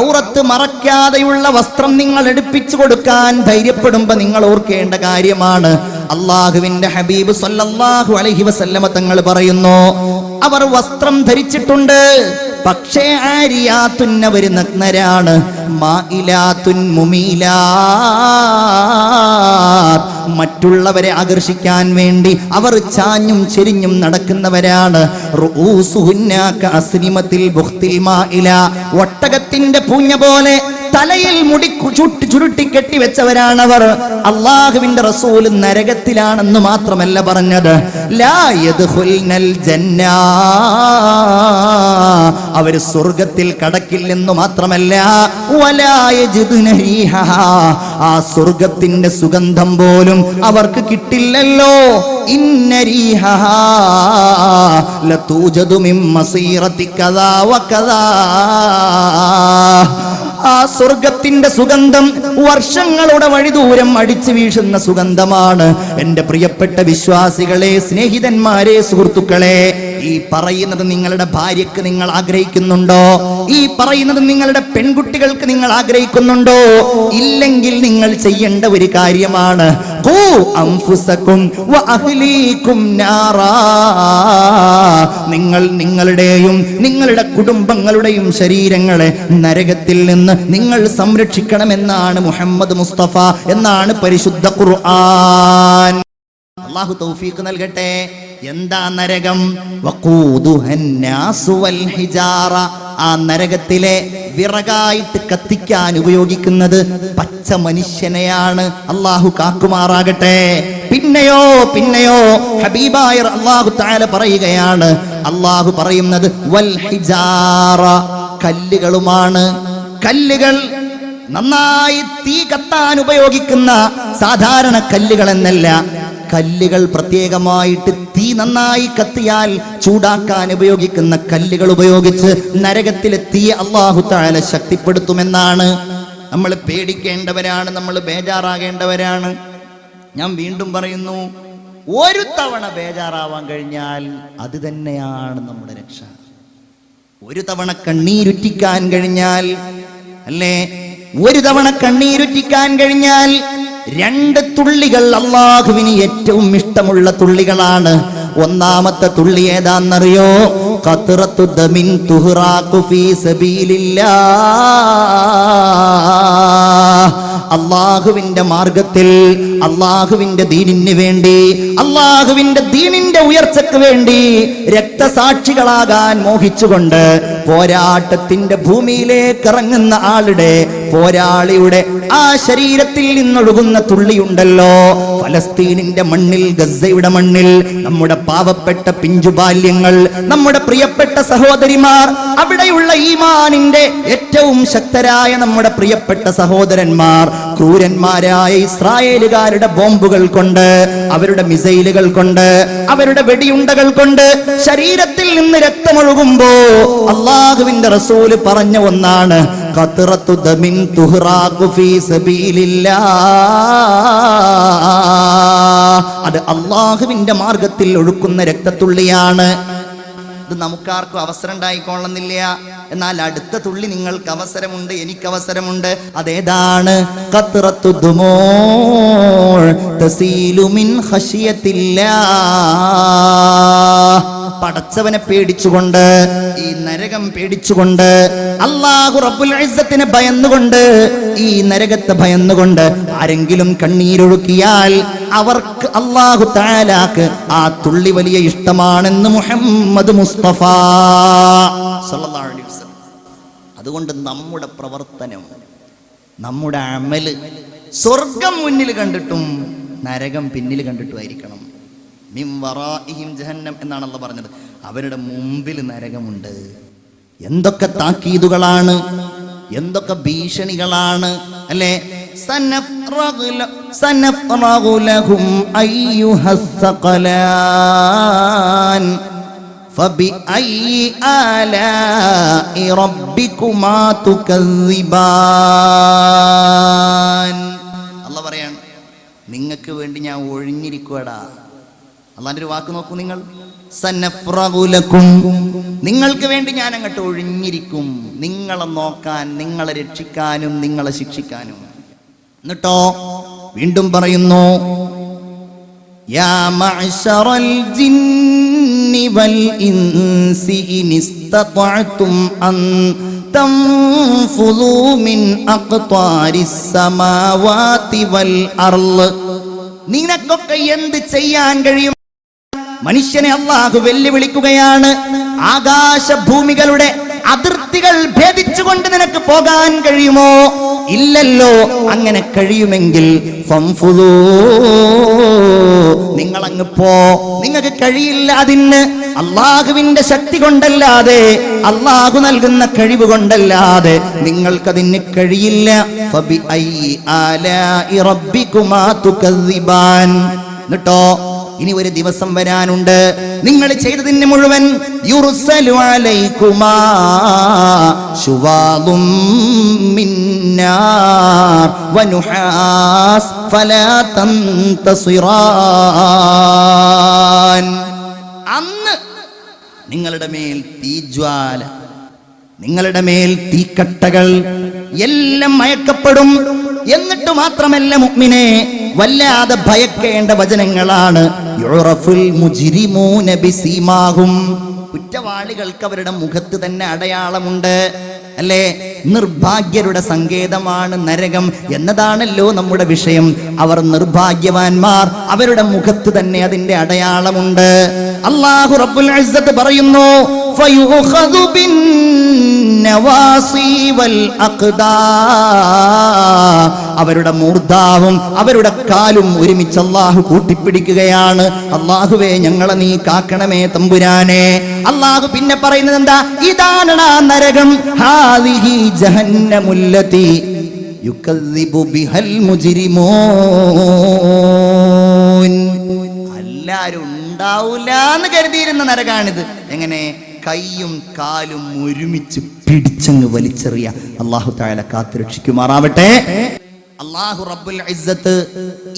ഔറത്ത് മറയ്ക്കാതെയുള്ള വസ്ത്രം നിങ്ങൾ എടുപ്പിച്ചു കൊടുക്കാൻ ധൈര്യപ്പെടുമ്പോ നിങ്ങൾ ഓർക്കേണ്ട കാര്യമാണ്, അള്ളാഹുവിന്റെ ഹബീബ് സല്ലല്ലാഹു അലൈഹി വസല്ലമ തങ്ങൾ പറയുന്നു, അവർ വസ്ത്രം ധരിച്ചിട്ടുണ്ട്, പക്ഷേ ആരിയാത്തുൻ, അവർ നഗ്നരാണ്. മായിലാത്തുൻ മുമീലാത്ത്, മറ്റുള്ളവരെ ആകർഷിക്കാൻ വേണ്ടി അവർ ചാഞ്ഞും ചെരിഞ്ഞും നടക്കുന്നവരാണ്. റൂസുഹുന്ന കഅസ്നിമത്തിൽ ബുഖ്തിൽ മായില, ഒട്ടകത്തിന്റെ പൂഞ്ഞ പോലെ തലയിൽ മുടി ചുരുട്ടി കെട്ടിവെച്ചവരാണവർ. അള്ളാഹുവിന്റെ റസൂൽ നരകത്തിലാണെന്ന് മാത്രമല്ല പറഞ്ഞത്, ലാ യദ്ഖുൽനൽ ജന്ന, അവർ സ്വർഗത്തിൽ കടക്കില്ലെന്ന് മാത്രമല്ല, വലാ യജിദുന റീഹഹാ, ആ സ്വർഗത്തിന്റെ സുഗന്ധം പോലും അവർക്ക് കിട്ടില്ലല്ലോ. ഇന്ന റീഹഹാ ലതൂജദു മിൻ മസീറതി കദാ വകദാ, ആ സ്വർഗത്തിന്റെ സുഗന്ധം വർഷങ്ങളുടെ വഴി ദൂരം അടിച്ചു വീശുന്ന സുഗന്ധമാണ്. എന്റെ പ്രിയപ്പെട്ട വിശ്വാസികളെ, സ്നേഹിതന്മാരെ, സുഹൃത്തുക്കളെ, ഈ പറയുന്നത് നിങ്ങളുടെ ഭാര്യക്ക് നിങ്ങൾ ആഗ്രഹിക്കുന്നുണ്ടോ? ഈ പറയുന്നത് നിങ്ങളുടെ പെൺകുട്ടികൾക്ക് നിങ്ങൾ ആഗ്രഹിക്കുന്നുണ്ടോ? ഇല്ലെങ്കിൽ നിങ്ങൾ ചെയ്യേണ്ട ഒരു കാര്യമാണ്, ഖൂ അൻഫുസകും വഅഹ്ലീകും നാറാ, നിങ്ങൾ നിങ്ങളുടെയും നിങ്ങളുടെ കുടുംബങ്ങളുടെയും ശരീരങ്ങളെ നരകത്തിൽ നിന്ന് നിങ്ങൾ സംരക്ഷിക്കണമെന്നാണ് മുഹമ്മദ് മുസ്തഫ, എന്നാണ് പരിശുദ്ധ ഖുർആൻ. അല്ലാഹു തൗഫീഖ് നൽകട്ടെ. എന്താ നരകം? വഖൂദുഹന്നാസു വൽ ഹിജാറ, ആ നരകത്തിലെ വിറകായിട്ട് കത്തിക്കാൻ ഉപയോഗിക്കുന്നത് പച്ച മനുഷ്യനെയാണ്. അല്ലാഹു കാക്കുമാറാകട്ടെ. പിന്നെയോ ഹബീബായ അല്ലാഹു തആല പറയുകയാണ്, അല്ലാഹു പറയുന്നത് വൽ ഹിജാറ, കല്ലുകളുമാണ്. കല്ലുകൾ നന്നായി തീ കത്താൻ ഉപയോഗിക്കുന്ന സാധാരണ കല്ലുകൾ എന്നല്ല, കല്ലുകൾ പ്രത്യേകമായിട്ട് തീ നന്നായി കത്തിയാൽ ചൂടാക്കാൻ ഉപയോഗിക്കുന്ന കല്ലുകൾ ഉപയോഗിച്ച് നരകത്തിലെത്തിയ അല്ലാഹു തആല ശക്തിപ്പെടുത്തുമെന്നാണ്. നമ്മൾ പേടിക്കേണ്ടവരാണ്, നമ്മൾ ബേജാറാകേണ്ടവരാണ്. ഞാൻ വീണ്ടും പറയുന്നു, ഒരു തവണ ബേജാറാവാൻ കഴിഞ്ഞാൽ അത് തന്നെയാണ് നമ്മുടെ രക്ഷ. ഒരു തവണ കണ്ണീരുറ്റിക്കാൻ കഴിഞ്ഞാൽ, അല്ലേ, ഒരു തവണ കണ്ണീരുറ്റിക്കാൻ കഴിഞ്ഞാൽ 2 തുള്ളികൾ അല്ലാഹുവിന് ഏറ്റവും ഇഷ്ടമുള്ള തുള്ളികളാണ്. ഒന്നാമത്തെ തുള്ളി ഏതാണെന്നറിയോ? ഖത്റത്തു ദമിൻ തുഹ്റാഖു ഫീ സബീലില്ലാഹ്. അല്ലാഹുവിന്റെ മാർഗത്തിൽ, അല്ലാഹുവിന്റെ ദീനിന് വേണ്ടി, അല്ലാഹുവിന്റെ ദീനിന്റെ ഉയർച്ചയ്ക്ക് വേണ്ടി രക്തസാക്ഷികളാകാൻ മോഹിച്ചുകൊണ്ട് പോരാട്ടത്തിന്റെ ഭൂമിയിലേക്ക് ഇറങ്ങുന്ന ആളുടെ, പോരാളിയുടെ ആ ശരീരത്തിൽ നിന്നൊഴുകുന്ന തുള്ളിയുണ്ടല്ലോ, ഫലസ്തീനിന്റെ മണ്ണിൽ, ഗസയുടെ മണ്ണിൽ നമ്മുടെ പാവപ്പെട്ട പിഞ്ചുബാല്യങ്ങൾ, നമ്മുടെ പ്രിയപ്പെട്ട സഹോദരിമാർ, അവിടെയുള്ള ഈമാനിന്റെ ഏറ്റവും ശക്തരായ നമ്മുടെ പ്രിയപ്പെട്ട സഹോദരന്മാർ ക്രൂരന്മാരായ ഇസ്രായേലുകാരുടെ ബോംബുകൾ കൊണ്ട്, അവരുടെ മിസൈലുകൾ കൊണ്ട്, അവരുടെ വെടിയുണ്ടകൾ കൊണ്ട് ശരീരത്തിൽ നിന്ന് രക്തമൊഴുകുമ്പോ അല്ലാഹുവിന്റെ റസൂല് പറഞ്ഞ ഒന്നാണ് ഖത്റത്തു ദമിൻ തുഹ്റാഖു ഫീ സബീലില്ലാഹ്. അത് അല്ലാഹുവിന്റെ മാർഗത്തിൽ ഒഴുക്കുന്ന രക്തത്തുള്ളിയാണ്. ഇത് നമുക്കാർക്കും അവസരം ഉണ്ടായിക്കൊള്ളുന്നില്ല. എന്നാൽ അടുത്ത തുള്ളി നിങ്ങൾക്ക് അവസരമുണ്ട്, എനിക്ക് അവസരമുണ്ട്. അതേതാണ്? ഖത്റത്തു ദുമൂ തസീലു മിൻ ഖശിയത്തില്ലാഹ്. പടച്ചവനെ പേടിച്ചുകൊണ്ട്, ഈ നരകം പേടിച്ചുകൊണ്ട്, അല്ലാഹു റബ്ബുൽ ഇസ്സത്തിനെ ഭയന്നുകൊണ്ട്, ഈ നരകത്തെ ഭയന്നുകൊണ്ട് ആരെങ്കിലും കണ്ണീരൊഴുക്കിയാൽ അവർക്ക് അല്ലാഹു തആലാക്ക് ആ തുള്ളി വലിയ ഇഷ്ടമാണെന്ന് മുഹമ്മദ് മുസ്തഫ സല്ലല്ലാഹു അലൈഹി വസല്ലം. അതുകൊണ്ട് നമ്മുടെ പ്രവർത്തനം, നമ്മുടെ അമല് സ്വർഗം മുന്നിൽ കണ്ടിട്ടും നരകം പിന്നിൽ കണ്ടിട്ടുമായിരിക്കണം. മിൻ വറാഇഹിം ജഹന്നം എന്നാണ് അല്ലാഹു പറഞ്ഞത്. അവരുടെ മുമ്പിൽ നരകമുണ്ട്. എന്തൊക്കെ താക്കീതുകളാണ്, എന്തൊക്കെ ഭീഷണികളാണ് അല്ലേ? സനഫ്റഗു ലഹും അയ്യുഹസ് സഖലാൻ ഫബിഅയ്യി ആലാഇ റബ്ബികുമാ തുകസ്സിബാൻ. അല്ലാഹു പറയാണ്, നിങ്ങൾക്ക് വേണ്ടി ഞാൻ ഒഴിഞ്ഞിരിക്കുവാടാ. അള്ളാന്റെ ഒരു വാക്ക് നോക്കൂ നിങ്ങൾ. സനഫ്റഗു ലക്കും, നിങ്ങൾക്ക് വേണ്ടി ഞാൻ അങ്ങോട്ട് ഒഴിഞ്ഞിരിക്കും, നിങ്ങളെ നോക്കാൻ, നിങ്ങളെ രക്ഷിക്കാനും നിങ്ങളെ ശിക്ഷിക്കാനും. എന്നിട്ടോ വീണ്ടും പറയുന്നു, യാ മഅ്ശറൽ ജിന്നി വൽ ഇൻസി ഇനിസ്തതഅതും അൻ തൻഫുദൂ മിൻ അഖ്താരിസ് സമാവാതി വൽ അർള്. നിനക്കൊക്കെ എന്ത് ചെയ്യാൻ കഴിയും? മനുഷ്യനെ അല്ലാഹു വെല്ലുവിളിക്കുകയാണ്. ആകാശഭൂമികളുടെ അതിർത്തികൾ ഭേദിച്ചുകൊണ്ട് നിനക്ക് പോകാൻ കഴിയുമോ? ഇല്ലല്ലോ. അങ്ങനെ കഴിയുമെങ്കിൽ ഫംഫുദൂ, നിങ്ങളങ്ങ് പോ. നിങ്ങൾക്ക് കഴിയില്ല അതിന്. അല്ലാഹുവിന്റെ ശക്തി കൊണ്ടല്ലാതെ, അല്ലാഹു നൽകുന്ന കഴിവ് കൊണ്ടല്ലാതെ നിങ്ങൾക്കതിന് കഴിയില്ല. ഫബിഅയ്യി ആലാഇ റബ്ബികുമാ തുകസ്സിബാൻ. എന്നിട്ടോ ഇനി ഒരു ദിവസം വരാനുണ്ട്, നിങ്ങൾ ചെയ്തതിന് മുഴുവൻ യുർസലു അലൈകുമാ ശുവാദും മിൻ നാർ വനുഹാസ് ഫലാ തന്തസിറാൻ. അന്ന് നിങ്ങളുടെ മേൽ തീജ്വാല, നിങ്ങളുടെ മേൽ തീക്കട്ടകൾ എല്ലാം മയക്കപ്പെടും. എന്നിട്ട് മാത്രമല്ല മുഅ്മിനേ, വല്ലാതെ ഭയക്കേണ്ട വചനങ്ങളാണ്. യുറഫുൽ മുജ്രിമൂന ബിസീമാഹും. കുറ്റവാളികൾക്ക് അവരുടെ മുഖത്ത് തന്നെ അടയാളമുണ്ട് അല്ലേ? നിർഭാഗ്യരുടെ സങ്കേതമാണ് നരകം എന്നതാണല്ലോ നമ്മുടെ വിഷയം. അവർ നിർഭാഗ്യവാന്മാർ, അവരുടെ മുഖത്ത് തന്നെ അതിന്റെ അടയാളമുണ്ട്. അല്ലാഹു റബ്ബുൽ ഇസ്സത്ത് പറയുന്നു, ഫയുഖദു ബിൻ നവാസി വൽ അഖ്ദാ. അവരുടെ മൂർധാവും അവരുടെ കാലും ഒരുമിച്ച് അല്ലാഹു കൂട്ടിപ്പിടിക്കുകയാണ്. അല്ലാഹുവേ, ഞങ്ങളെ നീ കാക്കണമേ തമ്പുരാനെ. അല്ലാഹു പിന്നെ പറയുന്നത് എന്താ? ഇതാണ് ആ നരകം. ഹാദിഹി ജഹന്നമുല്ലതി യുകദ്ദിബു ബിഹൽ മുജ്രിമൂൻ. എല്ലാരും ഉണ്ടാവൂല എന്ന് കരുതിയിരുന്ന നരകാണിത്. എങ്ങനെ? കൈയും കാലും ഒരുമിച്ച് പിടിച്ചങ്ങ് വലിച്ചെറിയ. അല്ലാഹു തആല കാത്തുരക്ഷിക്കുമാറാവട്ടെ. അല്ലാഹു റബ്ബുൽ ഇസ്സത്ത്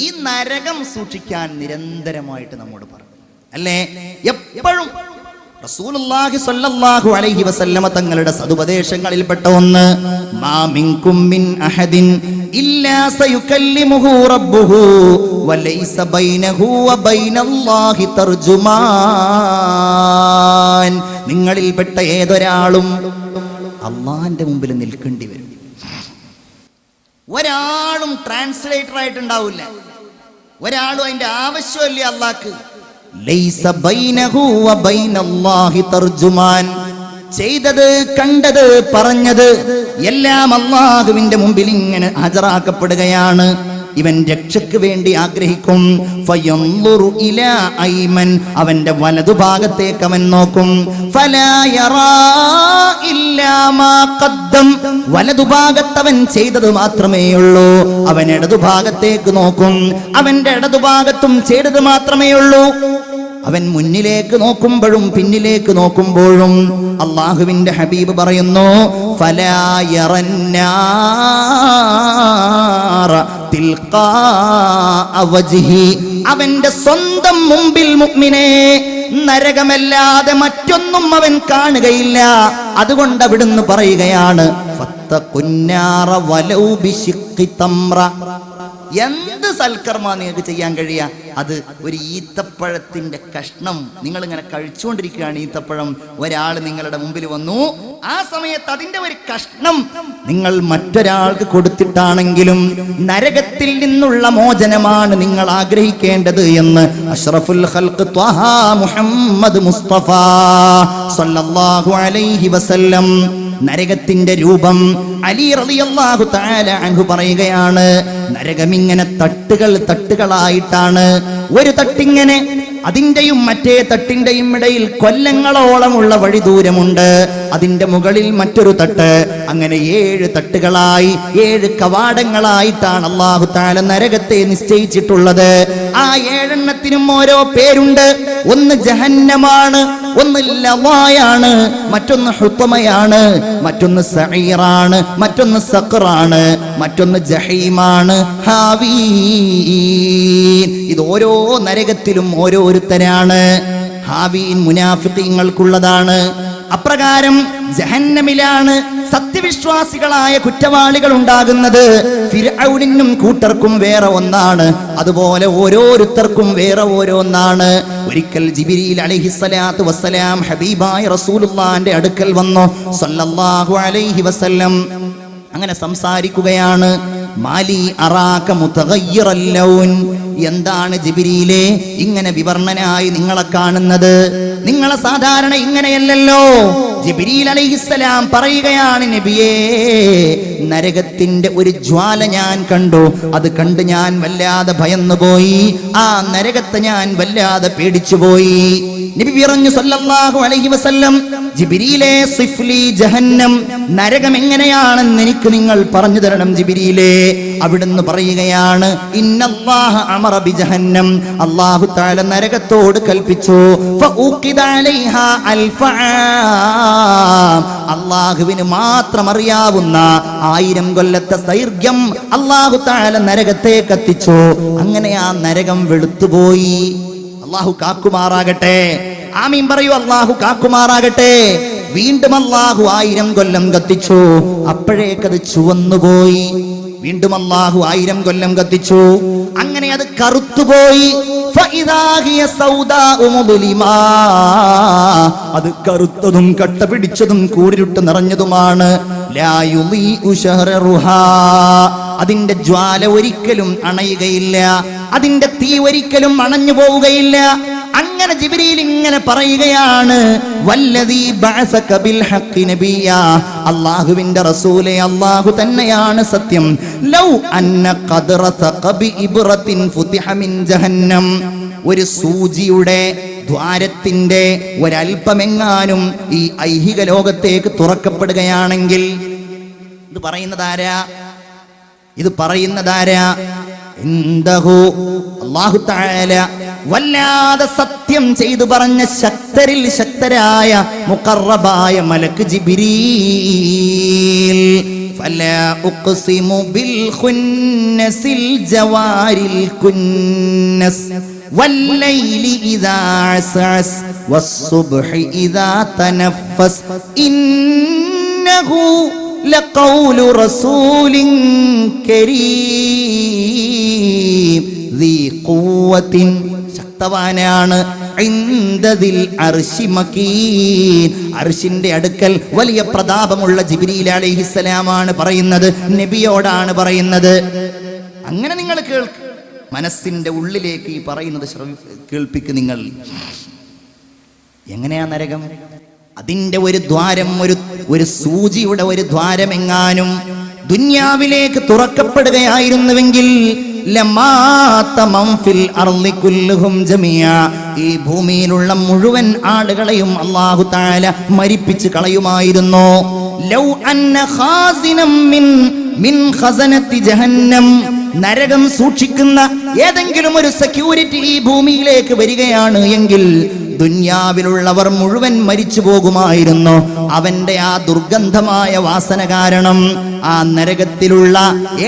ഈ നരകം സൂക്ഷിക്കാൻ നിരന്തരമായിട്ട് നമ്മോട് പറഞ്ഞു അല്ലേ? എപ്പോഴും റസൂലുള്ളാഹി സ്വല്ലല്ലാഹു അലൈഹി വസല്ലമ തങ്ങളുടെ സതുപദേശങ്ങളിൽപ്പെട്ട ഒന്ന്, മാ മിൻകും മിൻ അഹദിൻ ഇല്ലാ സയുകല്ലിമുഹു റബ്ബുഹു വലൈസ ബൈനഹു വബൈനല്ലാഹി തർജുമാൻ. നിങ്ങളിൽപ്പെട്ട ഏതൊരാളും അള്ളാഹിന്റെ മുമ്പിൽ നിൽക്കേണ്ടി വരും. ഒരാളും ട്രാൻസ്ലേറ്റർ ആയിട്ടുണ്ടാവില്ല, ഒരാളും അതിന്റെ ആവശ്യമില്ല അള്ളാഹ്ക്ക്. ലൈസ ബൈനഹു വബൈനല്ലാഹി തർജുമാൻ. ചെയ്തത്, കണ്ടത്, പറഞ്ഞത് എല്ലാം അള്ളാഹുവിന്റെ മുമ്പിൽ ഇങ്ങനെ ഹാജരാക്കപ്പെടുകയാണ്. ഇവൻ രക്ഷയ്ക്ക് വേണ്ടി ആഗ്രഹിക്കും. ഫയൻളുറു ഇലാ ഐമൻ, അവന്റെ വലതുഭാഗത്തേക്ക് അവൻ നോക്കും. ഫലാ യറാ ഇല്ലാ മാ ഖദ്ദം, വലതുഭാഗത്തവൻ ചെയ്തത് മാത്രമേ ഉള്ളൂ. അവൻ ഇടതുഭാഗത്തേക്ക് നോക്കും, അവന്റെ ഇടതുഭാഗത്തും ചെയ്തത് മാത്രമേ ഉള്ളൂ. അവൻ മുന്നിലേക്ക് നോക്കുമ്പോഴും പിന്നിലേക്ക് നോക്കുമ്പോഴും അള്ളാഹുവിന്റെ ഹബീബ് പറയുന്നു, ഫലാ യറന്നാറ തിൽഖാഅ വജ്ഹി, അവന്റെ സ്വന്തം മുമ്പിൽ മുഅ്മിനേ നരകമല്ലാതെ മറ്റൊന്നും അവൻ കാണുകയില്ല. അതുകൊണ്ട് അവിടുന്ന് പറയുകയാണ്, ഫത്തഖുന്നാറ വലൗ ബിശിഖ്ഖി തംറ. എന്ത് സൽക്കർമ്മ നിങ്ങൾക്ക് ചെയ്യാൻ കഴിയുക, അത് ഒരു ഈത്തപ്പഴത്തിന്റെ കഷ്ണം നിങ്ങൾ ഇങ്ങനെ കഴിച്ചുകൊണ്ടിരിക്കുകയാണ്. ഈത്തപ്പഴം ഒരാൾ നിങ്ങളുടെ മുമ്പിൽ വന്നു, ആ സമയത്ത് അതിന്റെ ഒരു കഷ്ണം നിങ്ങൾ മറ്റൊരാൾക്ക് കൊടുത്തിട്ടാണെങ്കിലും നരകത്തിൽ നിന്നുള്ള മോചനമാണ് നിങ്ങൾ ആഗ്രഹിക്കേണ്ടത് എന്ന് അഷ്റഫുൽ ഖൽഖ് ത്വഹ മുഹമ്മദ് മുസ്തഫ സല്ലല്ലാഹു അലൈഹി വസല്ലം നരകത്തിന്റെ രൂപം അലി റളിയല്ലാഹു തആല അൻഹു പറയുകയാണ്, നരകമിങ്ങനെ തട്ടുകളായിട്ടാണ്. ഒരു തട്ടിങ്ങനെ, അതിന്റെയും മറ്റേ തട്ടിന്റെയും ഇടയിൽ കൊല്ലങ്ങളോളമുള്ള വഴി ദൂരമുണ്ട്. അതിന്റെ മുകളിൽ മറ്റൊരു തട്ട്, അങ്ങനെ 7 തട്ടുകളായി 7 കവാടങ്ങളായിട്ടാണ് അല്ലാഹു തആല നരകത്തെ നിശ്ചയിച്ചിട്ടുള്ളത്. ആ 7 എണ്ണത്തിനും ഓരോ പേരുണ്ട്. ഒന്ന് ജഹന്നമാണ്, ഒന്ന് ലവായാണ്, മറ്റൊന്ന് ഹുത്തമയാണ്, മറ്റൊന്ന് സഈറാണ്, മറ്റൊന്ന് സഖറാണ്, മറ്റൊന്ന് ജഹീമാണ്, ഹാവീൻ. ഇത് ഓരോ നരകത്തിലും ഓരോരുത്തരാണ്. ഹാവീൻ മുനാഫിഖീങ്ങൾക്കുള്ളതാണ്. അപ്രകാരം ജഹന്നമിലാണ് സത്യവിശ്വാസികളായ കുറ്റവാളികൾ ഉണ്ടാകുന്നത്. ഫിർഔനിനും കൂട്ടർക്കും വേറെ ഒന്നാണ്, അതുപോലെ ഓരോരുത്തർക്കും വേറെ ഓരോന്നാണ്. ഒരിക്കൽ ജിബ്രീൽ അലൈഹിസ്സലാത്തു വസ്സലാം ഹബീബായ റസൂലുള്ളാഹിന്റെ അടുക്കൽ വന്നു സല്ലല്ലാഹു അലൈഹി വസല്ലം. അങ്ങനെ സംസാരിക്കുകയാണ്. മാലി അറാക മുതഗയ്യിറൽ ലൗൻ, എന്താണ് ജിബ്രീലേ ഇങ്ങനെ വിവർണനായി നിങ്ങളെ കാണുന്നത്? നിങ്ങളെ സാധാരണ ഇങ്ങനെയല്ലല്ലോ. ജിബ്രീൽ അലൈഹിസ്സലാം പറയുകയാണ്, നബിയേ നരകത്തിന്റെ ഒരു ജ്വാല ഞാൻ കണ്ടു. അത് കണ്ട് ഞാൻ വല്ലാതെ ഭയന്നുപോയി. ആ നരകത്തെ ഞാൻ വല്ലാതെ പേടിച്ചുപോയി. നബി പറഞ്ഞു സല്ലല്ലാഹു അലൈഹി വസല്ലം, ജിബ്രീലേ സിഫ്ലി ജഹന്നം, നരകം എങ്ങനെയാണെന്ന് എനിക്ക് നിങ്ങൾ പറഞ്ഞു തരണം ജിബ്രീലേ. അവിടുന്ന് പറയുകയാണ്, ഇന്നല്ലാഹ അമറ ബി ജഹന്നം, അല്ലാഹു തആല നരകത്തോട് കൽപ്പിച്ചു. ഫഊഖിദ അലൈഹാ അൽഫആം, അല്ലാഹുവിന് മാത്രം അറിയാവുന്ന 1000 കൊല്ലത്തെ ദൈർഘ്യം അല്ലാഹു തആല നരകത്തെ കത്തിച്ചു. അങ്ങനെ ആ നരകം വെളുത്തുപോയി. അല്ലാഹു കാക്കുമാറാകട്ടെ. ആമീൻ പറയൂ, അല്ലാഹു കാക്കുമാറാകട്ടെ. വീണ്ടും അല്ലാഹു 1000 കൊല്ലം കത്തിച്ചു. അപ്പോഴേക്കത് ചുവന്നുപോയി. വീണ്ടും അല്ലാഹു 1000 കൊല്ലം കത്തിച്ചു. അങ്ങനെ അത് കറുത്തുപോയി. അത് കറുത്തതും കട്ട പിടിച്ചതും കൂരിരുട്ട് നിറഞ്ഞതുമാണ്. അതിന്റെ ജ്വാല ഒരിക്കലും അണയുകയില്ല, അതിന്റെ തീ ഒരിക്കലും അണഞ്ഞു പോവുകയില്ല. അങ്ങനെ ജിബ്രീൽ ഇങ്ങനെ പറയുകയാണ്, വല്ലദീ ബഅസക ബിൽ ഹഖ് നബിയാ, അല്ലാഹുവിന്റെ റസൂലേ അല്ലാഹു തന്നെയാണ് സത്യം. ലൗ അന്ന ഖദ്റ തഖബി ഇബ്റത്തിൻ ഫുതിഹ മിൻ ജഹന്നം, ഒരു സൂചിയുടെ ദ്വാരത്തിന്റെ ഒരൽപ്പമെങ്ങാനും ഈ ഐഹിക ലോകത്തേക്ക് തുറക്കപ്പെടുകയാണെങ്കിൽ, ഇത് പറയുന്നതാരാ? ഇൻദഹു അല്ലാഹു തആല വല്ലാതെ സത്യം ചെയ്തു പറഞ്ഞ ശക്തരിൽ ശക്തരായ മുഖറബായ മലക്ക് ജിബ്രീൽ. ഫലാ ഉഖ്സിമു ബിൽ ഖുന്നസിൽ ജവാരിൽ കുന്നസ്, വല്ലൈലി ഇദാ അസ്അസ് വസ്സുബ്ഹി ഇദാ തനഫസ് ഇന്നഹു ലഖൗലു റസൂലിൻ കരീം ദീ ഖുവ്വത്തിൻ, ശക്തവാനാണ്, ഇൻദദിൽ അർശി മകീൻ, അർശിന്റെ അടുക്കൽ വലിയ പ്രതാപമുള്ള ജിബ്രീൽ അലൈഹിസ്സലാമാണ് പറയുന്നത്, നബിയോടാണ് പറയുന്നത്. അങ്ങനെ നിങ്ങൾ കേൾക്ക്, മനസ്സിന്റെ ഉള്ളിലേക്ക് ഈ പറയുന്നത് കേൾപ്പിക്ക് നിങ്ങൾ. എങ്ങനെയാ നരകം? അതിന്റെ ഒരു ദ്വാരം, ഒരു സൂചിയുടെ ഒരു ദ്വാരം എങ്ങാനും ദുന്യാവിലേക്ക് തുറക്കപ്പെടുകയായിരുന്നുവെങ്കിൽ ഈ ഭൂമിയിലുള്ള മുഴുവൻ ആളുകളെയും അല്ലാഹു തആല മരിപ്പിച്ച് കളയുമായിരുന്നു. ലൗ അന്ന ഖാസിനം മിൻ ഖസനത്തി ജഹന്നം, നരകം സൂക്ഷിക്കുന്ന ഏതെങ്കിലും ഒരു സെക്യൂരിറ്റി ഈ ഭൂമിയിലേക്ക് വരികയാണ് എങ്കിൽ ദുന്യാവിലുള്ളവർ മുഴുവൻ മരിച്ചു പോകുമായിരുന്നു. അവന്റെ ആ ദുർഗന്ധമായ വാസന കാരണം ആ നരകത്തിലുള്ള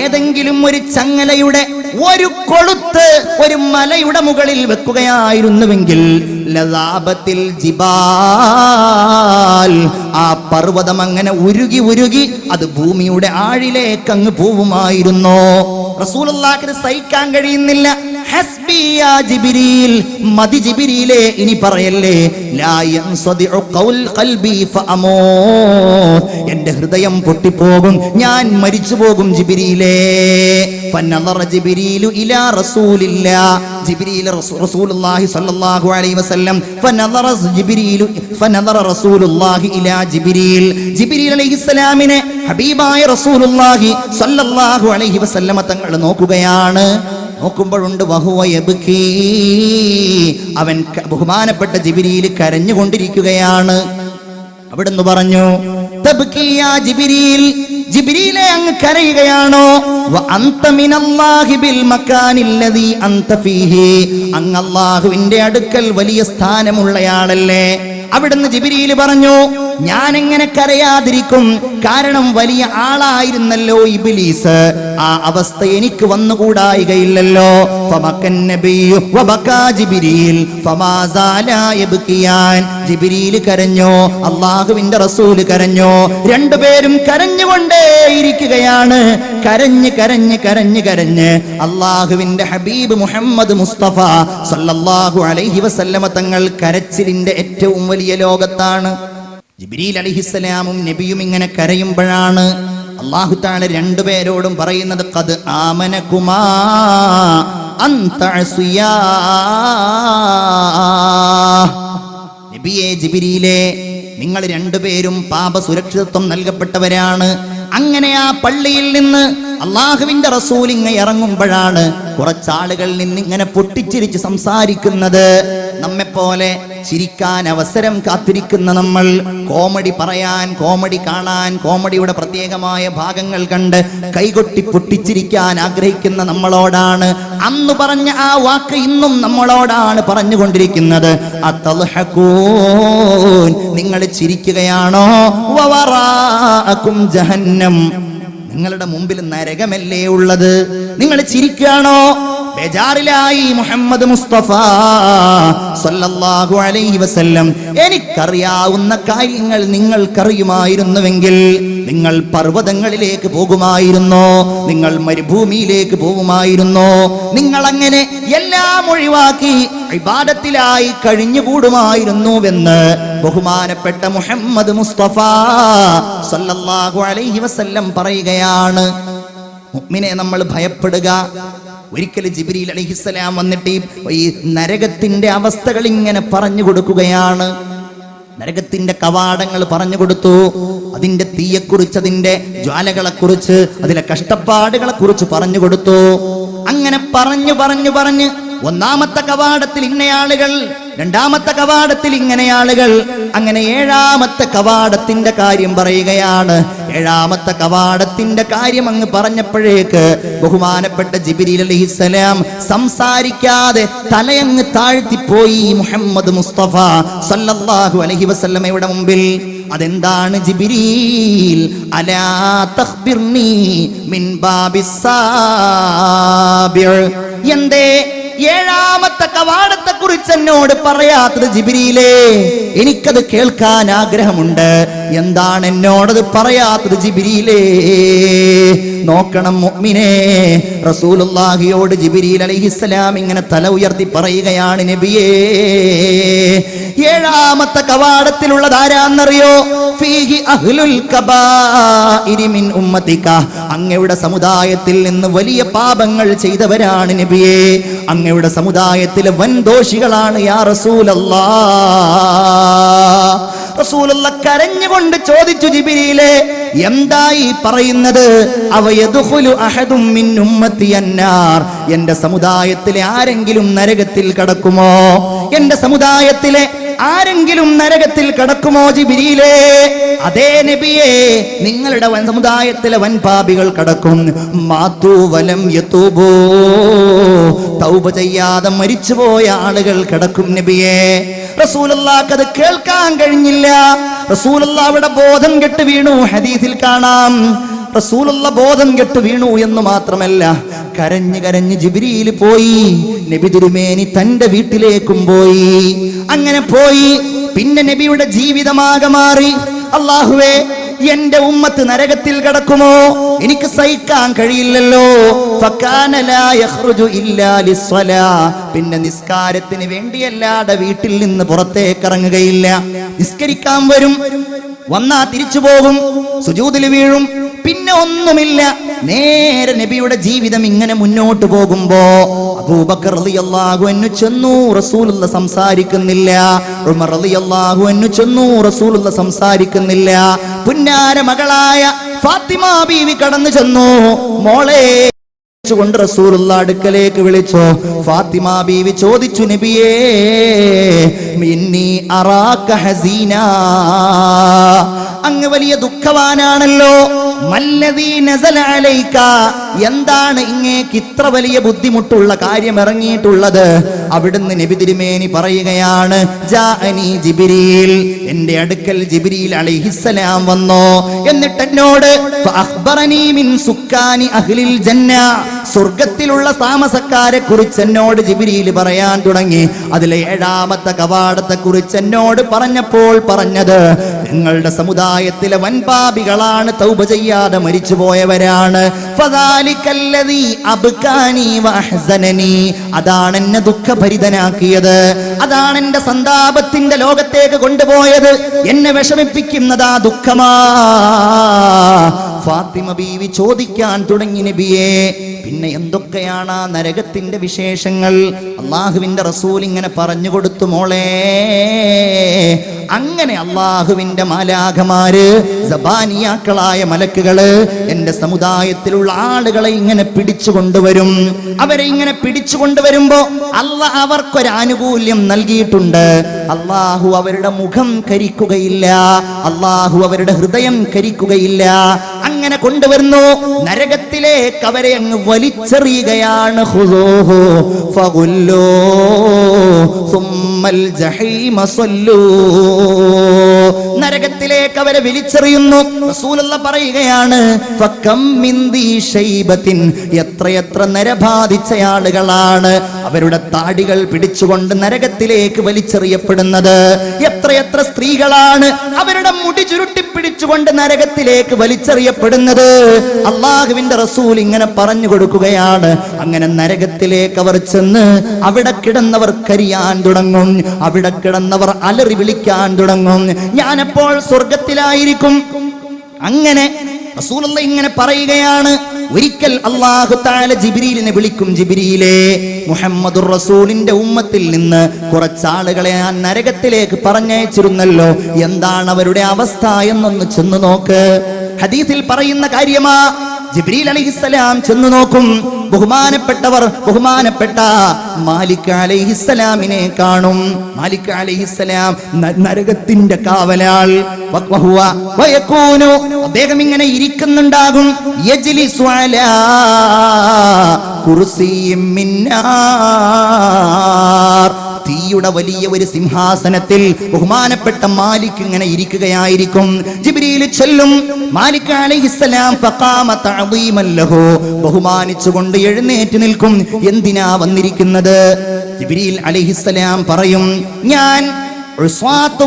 ഏതെങ്കിലും ഒരു ചങ്ങലയുടെ ഒരു കൊളുത്ത് ഒരു മലയുടെ മുകളിൽ വെക്കുകയായിരുന്നുവെങ്കിൽ ലദാബത്തിൽ ജിബാൽ, ആ പർവ്വതം അങ്ങനെ ഉരുകി ഉരുകി അത് ഭൂമിയുടെ ആഴിലേക്ക് അങ്ങ് പോവുമായിരുന്നു. റസൂലുള്ളാഹിക്ക് സഹിക്കാൻ കഴിയുന്നില്ല. ഹസ്ബി യാ ജിബ്രീൽ, മതി ജിബ്രീലേ, ഇനി പറയല്ലേ. ലാ യൻസദിഉ ഖൗൽ ഖൽബി ഫഅമൂത്, എൻ്റെ ഹൃദയം പൊട്ടിപ്പോകും, ഞാൻ മരിച്ചു പോകും ജിബ്രീലേ. ഫനദറ ജിബ്രീലു ഇലാ റസൂലില്ലാ, ജിബ്രീൽ റസൂലുള്ളാഹി സ്വല്ലല്ലാഹു അലൈഹി വസല്ലം, ഫനദറ റസൂലുള്ളാഹി ഇലാ ജിബ്രീൽ, ജിബ്രീൽ അലൈഹിസ്സലാമിനെ ഹബീബായ റസൂലുള്ളാഹി സ്വല്ലല്ലാഹു അലൈഹി വസല്ലം തങ്ങൾ നോക്കുകയാണ്. നോക്കുമ്പോഴുണ്ട് വഹുവ യബ്കീ, അവൻ ബഹുമാനപ്പെട്ട ജിബ്രീൽ കരഞ്ഞുകൊണ്ടിരിക്കുകയാണ്. അവിടുന്ന് പറഞ്ഞു, തബ്കീ യാ ജിബ്രീൽ, ജിബ്രീലേ അങ്ങ് കരയുകയാണോ? വ അൻത മിനല്ലാഹി ബിൽ മക്കാനില്ലദീ അൻത ഫീഹി, അങ്ങ് അല്ലാഹുവിന്റെ അടുക്കൽ വലിയ സ്ഥാനമുള്ളയാളല്ലേ. അവിടുന്ന് ജിബ്രീൽ പറഞ്ഞു, ഞാൻ എങ്ങനെ കരയാതിരിക്കും? കാരണം വലിയ ആളായിരുന്നല്ലോ ഇബ്ലീസ്, ആ അവസ്ഥ എനിക്ക് വന്നുകൂടായികയില്ലല്ലോ. ഫമക്കൻ നബിയ്യു വബകാ ജിബ്രീൽ ഫമാ സാലാ യബ്കിയാൻ, ജിബ്രീൽ കരഞ്ഞു, അല്ലാഹുവിന്റെ റസൂൽ കരഞ്ഞു, രണ്ടുപേരും കരഞ്ഞുകൊണ്ടേയിരിക്കുകയാണ്. കരഞ്ഞ് കരഞ്ഞ് കരഞ്ഞ് കരഞ്ഞ് അല്ലാഹുവിന്റെ ഹബീബ് മുഹമ്മദ് മുസ്തഫ സല്ലല്ലാഹു അലൈഹി വസല്ലമ തങ്ങൾ കരച്ചിലിന്റെ ഏറ്റവും വലിയ ലോകത്താണ്. ജിബ്രീൽ അലൈഹിസ്സലാമും നബിയും ഇങ്ങനെ കരയുമ്പോഴാണ് അല്ലാഹു തആല രണ്ടുപേരോടും പറയുന്നത്, ഖദ് ആമനകുമാ അൻതഅസിയാ. നബിയേ, ജിബ്രീലേ, നിങ്ങൾ രണ്ടുപേരും പാപസുരക്ഷിതത്വം നൽകപ്പെട്ടവരാണ്. അങ്ങനെ ആ പള്ളിയിൽ നിന്ന് അള്ളാഹുവിന്റെ റസൂൽ ഇങ്ങ ഇറങ്ങുമ്പോഴാണ് കുറച്ചാളുകൾ നിന്നിങ്ങനെ പൊട്ടിച്ചിരിച്ച് സംസാരിക്കുന്നത്. നമ്മെപ്പോലെ ചിരിക്കാൻ അവസരം കാത്തിരിക്കുന്ന നമ്മൾ, കോമഡി പറയാൻ, കോമഡി കാണാൻ, കോമഡിയുടെ പ്രത്യേകമായ ഭാഗങ്ങൾ കണ്ട് കൈകൊട്ടി പൊട്ടിച്ചിരിക്കാൻ ആഗ്രഹിക്കുന്ന നമ്മളോടാണ് അന്ന് പറഞ്ഞ ആ വാക്ക് ഇന്നും നമ്മളോടാണ് പറഞ്ഞുകൊണ്ടിരിക്കുന്നത്. അതൽഹഖൂൻ, നിങ്ങൾ ചിരിക്കുകയാണോ? വവറാഅകും ജഹന്നം, നിങ്ങളുടെ മുമ്പിൽ നരകമല്ലേ ഉള്ളത്, നിങ്ങൾ ചിരിക്കുകയാണോ? ബേജാറിലായി മുഹമ്മദ് മുസ്തഫ സല്ലല്ലാഹു അലൈഹി വസല്ലം, എനിക്കറിയാവുന്ന കാര്യങ്ങൾ നിങ്ങൾക്കറിയുമായിരുന്നുവെങ്കിൽ നിങ്ങൾ പർവ്വതങ്ങളിലേക്ക് പോകുമായിരുന്നോ? നിങ്ങൾ മരുഭൂമിയിലേക്ക് പോകുമായിരുന്നോ? നിങ്ങൾ അങ്ങനെ എല്ലാം ഒഴിവാക്കി ഇബാദത്തിലായി കഴിഞ്ഞുകൂടുമായിരുന്നുവെന്ന് ബഹുമാനപ്പെട്ട മുഹമ്മദ് മുസ്തഫ സല്ലല്ലാഹു അലൈഹി വസല്ലം പറയുകയാണ്. മുഅ്മിനെ നമ്മൾ ഭയപ്പെടുക. ഒരിക്കൽ ജിബ്രീൽ അലൈഹിസ്സലാം വന്നിട്ട് ഈ നരകത്തിന്റെ അവസ്ഥകൾ ഇങ്ങനെ പറഞ്ഞു കൊടുക്കുകയാണ്. നരകത്തിന്റെ കവാടങ്ങൾ പറഞ്ഞു കൊടുത്തു. അതിന്റെ തീയെക്കുറിച്ച്, അതിന്റെ ജ്വാലകളെക്കുറിച്ച്, അതിലെ കഷ്ടപ്പാടുകളെ കുറിച്ച് പറഞ്ഞു കൊടുത്തു. അങ്ങനെ പറഞ്ഞു പറഞ്ഞു പറഞ്ഞ് ഒന്നാമത്തെ കവാടത്തിൽ ഇന്നയാളുകൾ, രണ്ടാമത്തെ കവാടത്തിൽ ഇങ്ങനെയാളുകൾ, അങ്ങനെ ഏഴാമത്തെ കവാടത്തിന്റെ കാര്യം പറയുകയാണ്. ഏഴാമത്തെ കവാടത്തിന്റെ കാര്യം അങ്ങ് പറഞ്ഞപ്പോഴേക്ക് ബഹുമാനപ്പെട്ട ജിബ്രീൽ അലൈഹിസ്സലാം സംസാരിക്കാതെ തലയങ്ങ് താഴ്ത്തിപ്പോയി മുഹമ്മദ് മുസ്തഫ സല്ലല്ലാഹു അലൈഹി വസല്ലമയുടെ മുമ്പിൽ. അതെന്താണ് ജിബ്രീൽ? അലാ തഖ്ബിർനി മിൻ ബാബിസ് സാബിർ, എന്തേ ഏഴാമത്തെ കവാടത്തെ കുറിച്ച് എന്നോട് പറയാത്തത് ജിബ്രീലേ? എനിക്കത് കേൾക്കാൻ ആഗ്രഹമുണ്ട്. എന്താണ് എന്നോടത് പറയാത്തത് ജിബ്രീലേ? നോക്കണം മുഅ്മിനേ, റസൂലുള്ളാഹിയോട് ജിബ്രീൽ അലൈഹിസ്സലാം ഇങ്ങനെ തല ഉയർത്തി പറയുകയാണ്, നബിയേ, ഏഴാമത്തെ കവാടത്തിലുള്ളത് ആരാന്നറിയോ? ഫീഹി അഹ്ലുൽ കബാഇരി മിൻ ഉമ്മതിക, അങ്ങയുടെ സമുദായത്തിൽ നിന്ന് വലിയ പാപങ്ങൾ ചെയ്തവരാണ് നബിയേ. അങ്ങയുടെ സമുദായത്തിലെ വൻദോഷികളാണ് യാ റസൂലല്ലാഹ്. റസൂലുള്ളാഹ് കരഞ്ഞുകൊണ്ട് ചോദിച്ചു, ജിബ്രീലേ, എന്തായി പറയുന്നത്? അവയദ്ഖുലു അഹദും മിൻ ഉമ്മത്തി അന്നാർ, എന്റെ സമുദായത്തിലെ ആരെങ്കിലും നരകത്തിൽ കടക്കുമോ? എന്റെ സമുദായത്തിലെ ആരെങ്കിലും നരകത്തിൽ കടക്കുമോ ജിബ്രീലേ? അതേ നബിയേ, നിങ്ങളുടെ സമുദായത്തിലെ വൻപാപികൾ കടക്കും. മാതു വലം യതൂബൂ, തൗബ ചെയ്യാതെ മരിച്ചുപോയ ആളുകൾ കടക്കും നബിയേ. റസൂലുള്ളാഹിക്ക് അത് കേൾക്കാൻ കഴിഞ്ഞില്ല. റസൂലുള്ളാഹി അവിടെ ബോധം കെട്ട് വീണു. ഹദീസിൽ കാണാം, റസൂലുള്ളാഹി ബോധം കെട്ട് വീണു എന്ന് മാത്രമല്ല, കരഞ്ഞ് കരഞ്ഞ് ജിബ്രീൽ പോയി. നബി തിരുമേനി തന്റെ വീട്ടിലേക്കും പോയി. അങ്ങനെ പോയി. പിന്നെ നബിയുടെ ജീവിതമാകെ മാറി. അല്ലാഹുവേ, എന്റെ ഉമ്മത്ത് നരകത്തിൽ കടക്കുമോ? എനിക്ക് സഹിക്കാൻ കഴിയില്ലല്ലോ. ഫകാന ലാ യഖ്റുജു ഇല്ലാ ലിസ്സലാ, പിന്നെ നിസ്കാരത്തിന് വേണ്ടിയല്ലാതെ വീട്ടിൽ നിന്ന് പുറത്തേക്ക് ഇറങ്ങുകയില്ല. നിസ്കരിക്കാൻ വരും, വന്നാ തിരിച്ചു പോകും, സുജൂദിൽ വീഴും, പിന്നെ ഒന്നുമില്ല. നേരെ നബിയുടെ ജീവിതം ഇങ്ങനെ മുന്നോട്ട് പോകുമ്പോ അബൂബക്കർ റളിയല്ലാഹു അൻഹു ചെന്നു, റസൂലുള്ളാഹി സംസാരിക്കുന്നില്ല. ഉമർ റളിയല്ലാഹു അൻഹു ചെന്നു, റസൂലുള്ളാഹി സംസാരിക്കുന്നില്ല. പുന്നാര മകളായ ഫാത്തിമ ബീവി കടന്നു ചെന്നു. മോളെ കൊണ്ട് റസൂലുള്ളാഹി അടുക്കലേക്ക് വിളിച്ചു. ഫാത്തിമ ബീവി ചോദിച്ചു, നബിയേ, മിന്നി അറാക ഹസീനാ, അങ്ങ് വലിയ ദുഃഖവാനാണല്ലോ. മല്ലദീ നസല അലൈക, എന്താണ് ഇങ്ങേക്ക് ഇത്ര വലിയ ബുദ്ധിമുട്ടുള്ള കാര്യം ഇറങ്ങിയിട്ടുള്ളത്? അവിടുന്ന് നബി തിരുമേനി പറയുകയാണ്, ജാഅനി ജിബ്രീൽ, എന്റെ അടുക്കൽ ജിബ്രീൽ അലൈഹിസ്സലാം വന്നു. എന്നിട്ട് എന്നോട് ഫഅഖ്ബറനി മിൻ സുക്കാനി അഹ്ലിൽ ജന്ന, സ്വർഗ്ഗത്തിലുള്ള താമസക്കാരെ കുറിച്ച് എന്നോട് ജിബ്രീൽ പറയാൻ തുടങ്ങി. അതിലെ ഏഴാമത്തെ കവാടത്തെ കുറിച്ച് എന്നോട് പറഞ്ഞപ്പോൾ പറഞ്ഞത്, നിങ്ങളുടെ സമുദായത്തിലെ വൻപാപികളാണ്, തൗബ ചെയ്യാതെ മരിച്ചുപോയവരാണ്. ഫദാലികല്ലദീ അബ്കാനി വഅഹ്സനനി, അതാണ് എന്നെ ദുഃഖഭരിതനാക്കിയത്, അതാണ് എന്റെ സന്താപത്തിന്റെ ലോകത്തേക്ക് കൊണ്ടുപോയത്. എന്നെ വിഷമിപ്പിക്കുന്നത് ആ ദുഃഖമാ. ഫാത്തിമ ബീവി ചോദിക്കാൻ തുടങ്ങി, നബിയേ, പിന്നെ എന്തൊക്കെയാണ് ആ നരകത്തിന്റെ വിശേഷങ്ങൾ? അള്ളാഹുവിന്റെ റസൂൽ ഇങ്ങനെ പറഞ്ഞു കൊടുത്തു, മോളെ. അങ്ങനെ അള്ളാഹുവിന്റെ മാലാഖമാര്, സബാനിയാക്കളായ മലക്കുകള് എന്റെ സമുദായത്തിലുള്ള ആളുകളെ ഇങ്ങനെ പിടിച്ചു കൊണ്ടുവരും. അവരെ ഇങ്ങനെ പിടിച്ചു കൊണ്ടുവരുമ്പോ അള്ളാഹ് അവർക്കൊരാനുകൂല്യം നൽകിയിട്ടുണ്ട്. അള്ളാഹു അവരുടെ മുഖം കരിക്കുകയില്ല, അള്ളാഹു അവരുടെ ഹൃദയം കരിക്കുകയില്ല. അങ്ങനെ കൊണ്ടുവരുന്നു. നരകത്തിലേക്ക് അവരെ അങ്ങ് വലിച്ചെറിയുകയാണ്. ഖുദൂഹു ഫഗുല്ലൂ സുമ്മൽ ജഹീമ സല്ലൂ, നരകത്തിലേക്ക് അവരെ വലിച്ചെറിയുന്നു. റസൂലുള്ളാഹി പറയുകയാണ്, ഫകം മിൻ ദീ ശൈബത്തിൻ, എത്രയെത്ര നരബാധിച്ച ആളുകളാണ് അവരുടെ താടികൾ പിടിച്ചുകൊണ്ട് നരകത്തിലേക്ക് വലിച്ചെറിയപ്പെടുന്നത്. എത്രയെത്ര സ്ത്രീകളാണ് അവരുടെ മുടി ചുരുട്ടി പിടിച്ചുകൊണ്ട് നരകത്തിലേക്ക് വലിച്ചെറിയപ്പെടുന്നത്. അള്ളാഹുവിന്റെ റസൂൽ ഇങ്ങനെ പറഞ്ഞു കൊടുക്കുകയാണ്. അങ്ങനെ നരകത്തിലേക്ക് അവർ ചെന്ന് അവിടെ കിടന്നവർ കരിയാൻ തുടങ്ങും, അവിടെ കിടന്നവർ അലറി വിളിക്കാൻ തുടങ്ങും, ഞാനപ്പോൾ സ്വർഗത്തിലായിരിക്കും. അങ്ങനെ റസൂലുള്ളാഹി ഇങ്ങനെ പറയുകയാണ്. ഒരിക്കൽ അല്ലാഹു തആല ജിബ്രീലിനെ വിളിക്കും, ജിബ്രീലേ, മുഹമ്മദുർ റസൂലിന്റെ ഉമ്മത്തിൽ നിന്ന് കുറച്ചാളുകളെ ആ നരകത്തിലേക്ക് പറഞ്ഞയച്ചിരുന്നല്ലോ, എന്താണ് അവരുടെ അവസ്ഥ എന്നൊന്ന് ചെന്ന് നോക്ക്. ഹദീസിൽ പറയുന്ന കാര്യമാ. ജിബ്രീൽ അലൈഹിസ്സലാം ചെന്ന് നോക്കും. ബഹുമാനപ്പെട്ട മാലിക് അലൈഹിസ്സലാമിനെ കാണും. മാലിക് അലൈഹിസ്സലാം നരകത്തിന്റെ കാവലാൾ. അദ്ദേഹം ഇങ്ങനെ ഇരിക്കുന്നുണ്ടാകും. യജ്ലിസു അലാ കുർസിയിൻ മിൻ നാർ, തീയുടെ വലിയ ഒരു സിംഹാസനത്തിൽ ബഹുമാനപ്പെട്ട മാലിക് ഇങ്ങനെ ഇരിക്കുകയായിരിക്കും. ജിബ്രീൽ ചെല്ലും. മാലിക് അലൈഹിസ്സലാം ഫഖാമ തഅദീമൻ ലഹു, ബഹുമാനിച്ചുകൊണ്ട് എഴുന്നേറ്റ് നിൽക്കും. എന്തിനാ വന്നിരിക്കുന്നത്? ജിബ്രീൽ അലൈഹിസ്സലാം പറയും, ഞാൻ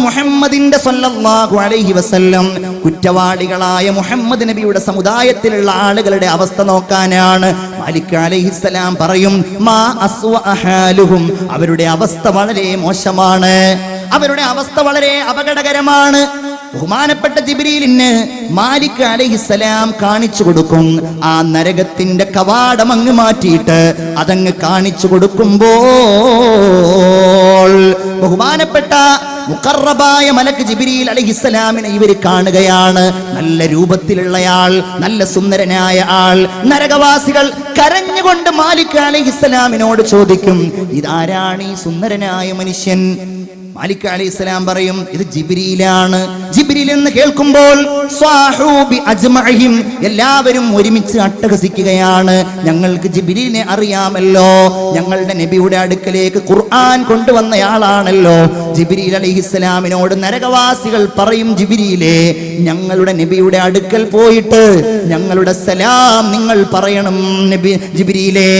മുഹമ്മദിന്റെ സ്വല്ലല്ലാഹു അലൈഹി വസല്ലം കുറ്റവാളികളായ മുഹമ്മദ് നബിയുടെ സമുദായത്തിലുള്ള ആളുകളുടെ അവസ്ഥ നോക്കാനാണ്. മാലിക് അലൈഹിസ്സലാം പറയും, മാ അസ്വഅ ഹാലുഹും, അവരുടെ അവസ്ഥ വളരെ മോശമാണ്, അവരുടെ അവസ്ഥ വളരെ അപകടകരമാണ്. ബഹുമാനപ്പെട്ട ജിബ്രീലിന് മാലിക് അലൈഹിസ്സലാം കാണിച്ചു കൊടുക്കും. ആ നരകത്തിന്റെ കവാടം അങ്ങ് മാറ്റിയിട്ട് അതങ്ങ് കാണിച്ചു കൊടുക്കുമ്പോൾ ബഹുമാനപ്പെട്ട മുഖറബായ മലക്ക് ജിബ്രീൽ അലൈഹിസ്സലാമിനെ ഇവർ കാണുകയാണ്. നല്ല രൂപത്തിലുള്ളയാൾ, നല്ല സുന്ദരനായ ആൾ. നരകവാസികൾ കരഞ്ഞുകൊണ്ട് മാലിക് അലൈഹിസ്സലാമിനോട് ചോദിക്കും, ഇതാരാണ് ഈ സുന്ദരനായ മനുഷ്യൻ? മാലിക് അലൈഹിസ്സലാം പറയും, ഇത് ജിബ്രീലാണ്. ജിബ്രീൽ എന്ന് കേൾക്കുമ്പോൾ സ്വഹൂബി അജ്മഈഹിം, എല്ലാവരും ഒരുമിച്ച് അട്ടഹസിക്കുകയാണ്. ഞങ്ങൾക്ക് ജിബ്രീലിനെ അറിയാമല്ലോ, ഞങ്ങളുടെ നബിയുടെ അടുക്കലേക്ക് ഖുർആൻ കൊണ്ടുവന്നയാളാണല്ലോ. ജിബ്രീൽ അലൈഹിസ്സലാമിനോട് നരകവാസികൾ പറയും, ജിബ്രീലേ, ഞങ്ങളുടെ നബിയുടെ അടുക്കൽ പോയിട്ട് ഞങ്ങളുടെ സലാം നിങ്ങൾ പറയണം. നബി ജിബ്രീലേ,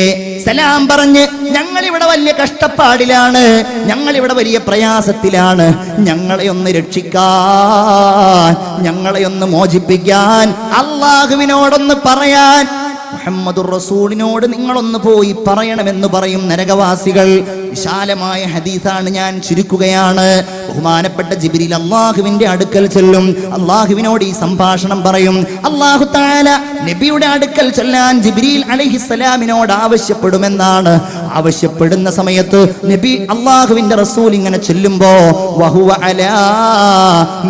സലാം പറഞ്ഞ് ഞങ്ങളിവിടെ വലിയ കഷ്ടപ്പാടിലാണ്, ഞങ്ങളിവിടെ വലിയ പ്രയാസത്തിലാണ്, ഞങ്ങളെ ഒന്ന് രക്ഷിക്കാൻ, ഞങ്ങളെ ഒന്ന് മോചിപ്പിക്കാൻ, അല്ലാഹുവിനോടൊന്ന് പറയാൻ, മുഹമ്മദുർ റസൂലിനോട് നിങ്ങളൊന്ന് പോയി പറയണമെന്ന് പറയും നരകവാസികൾ. വിശാലമായ ഹദീസാണ്, ഞാൻ ചുരുക്കുകയാണ്. ബഹുമാനപ്പെട്ട ജിബ്രീൽ അല്ലാഹുവിന്റെ അടുക്കൽ ചെല്ലും. അല്ലാഹുവിനോട് ഈ സംഭാഷണം പറയും. അല്ലാഹു തആല നബിയുടെ അടുക്കൽ ചെല്ലാൻ ജിബ്രീൽ അലൈഹിസ്സലാമിനോട് ആവശ്യപ്പെടുമെന്നാണ്. ആവശ്യപ്പെടുന്ന സമയത്ത് നബി അല്ലാഹുവിന്റെ റസൂൽ ഇങ്ങനെ ചെല്ലുമ്പോ വഹുവ അലാ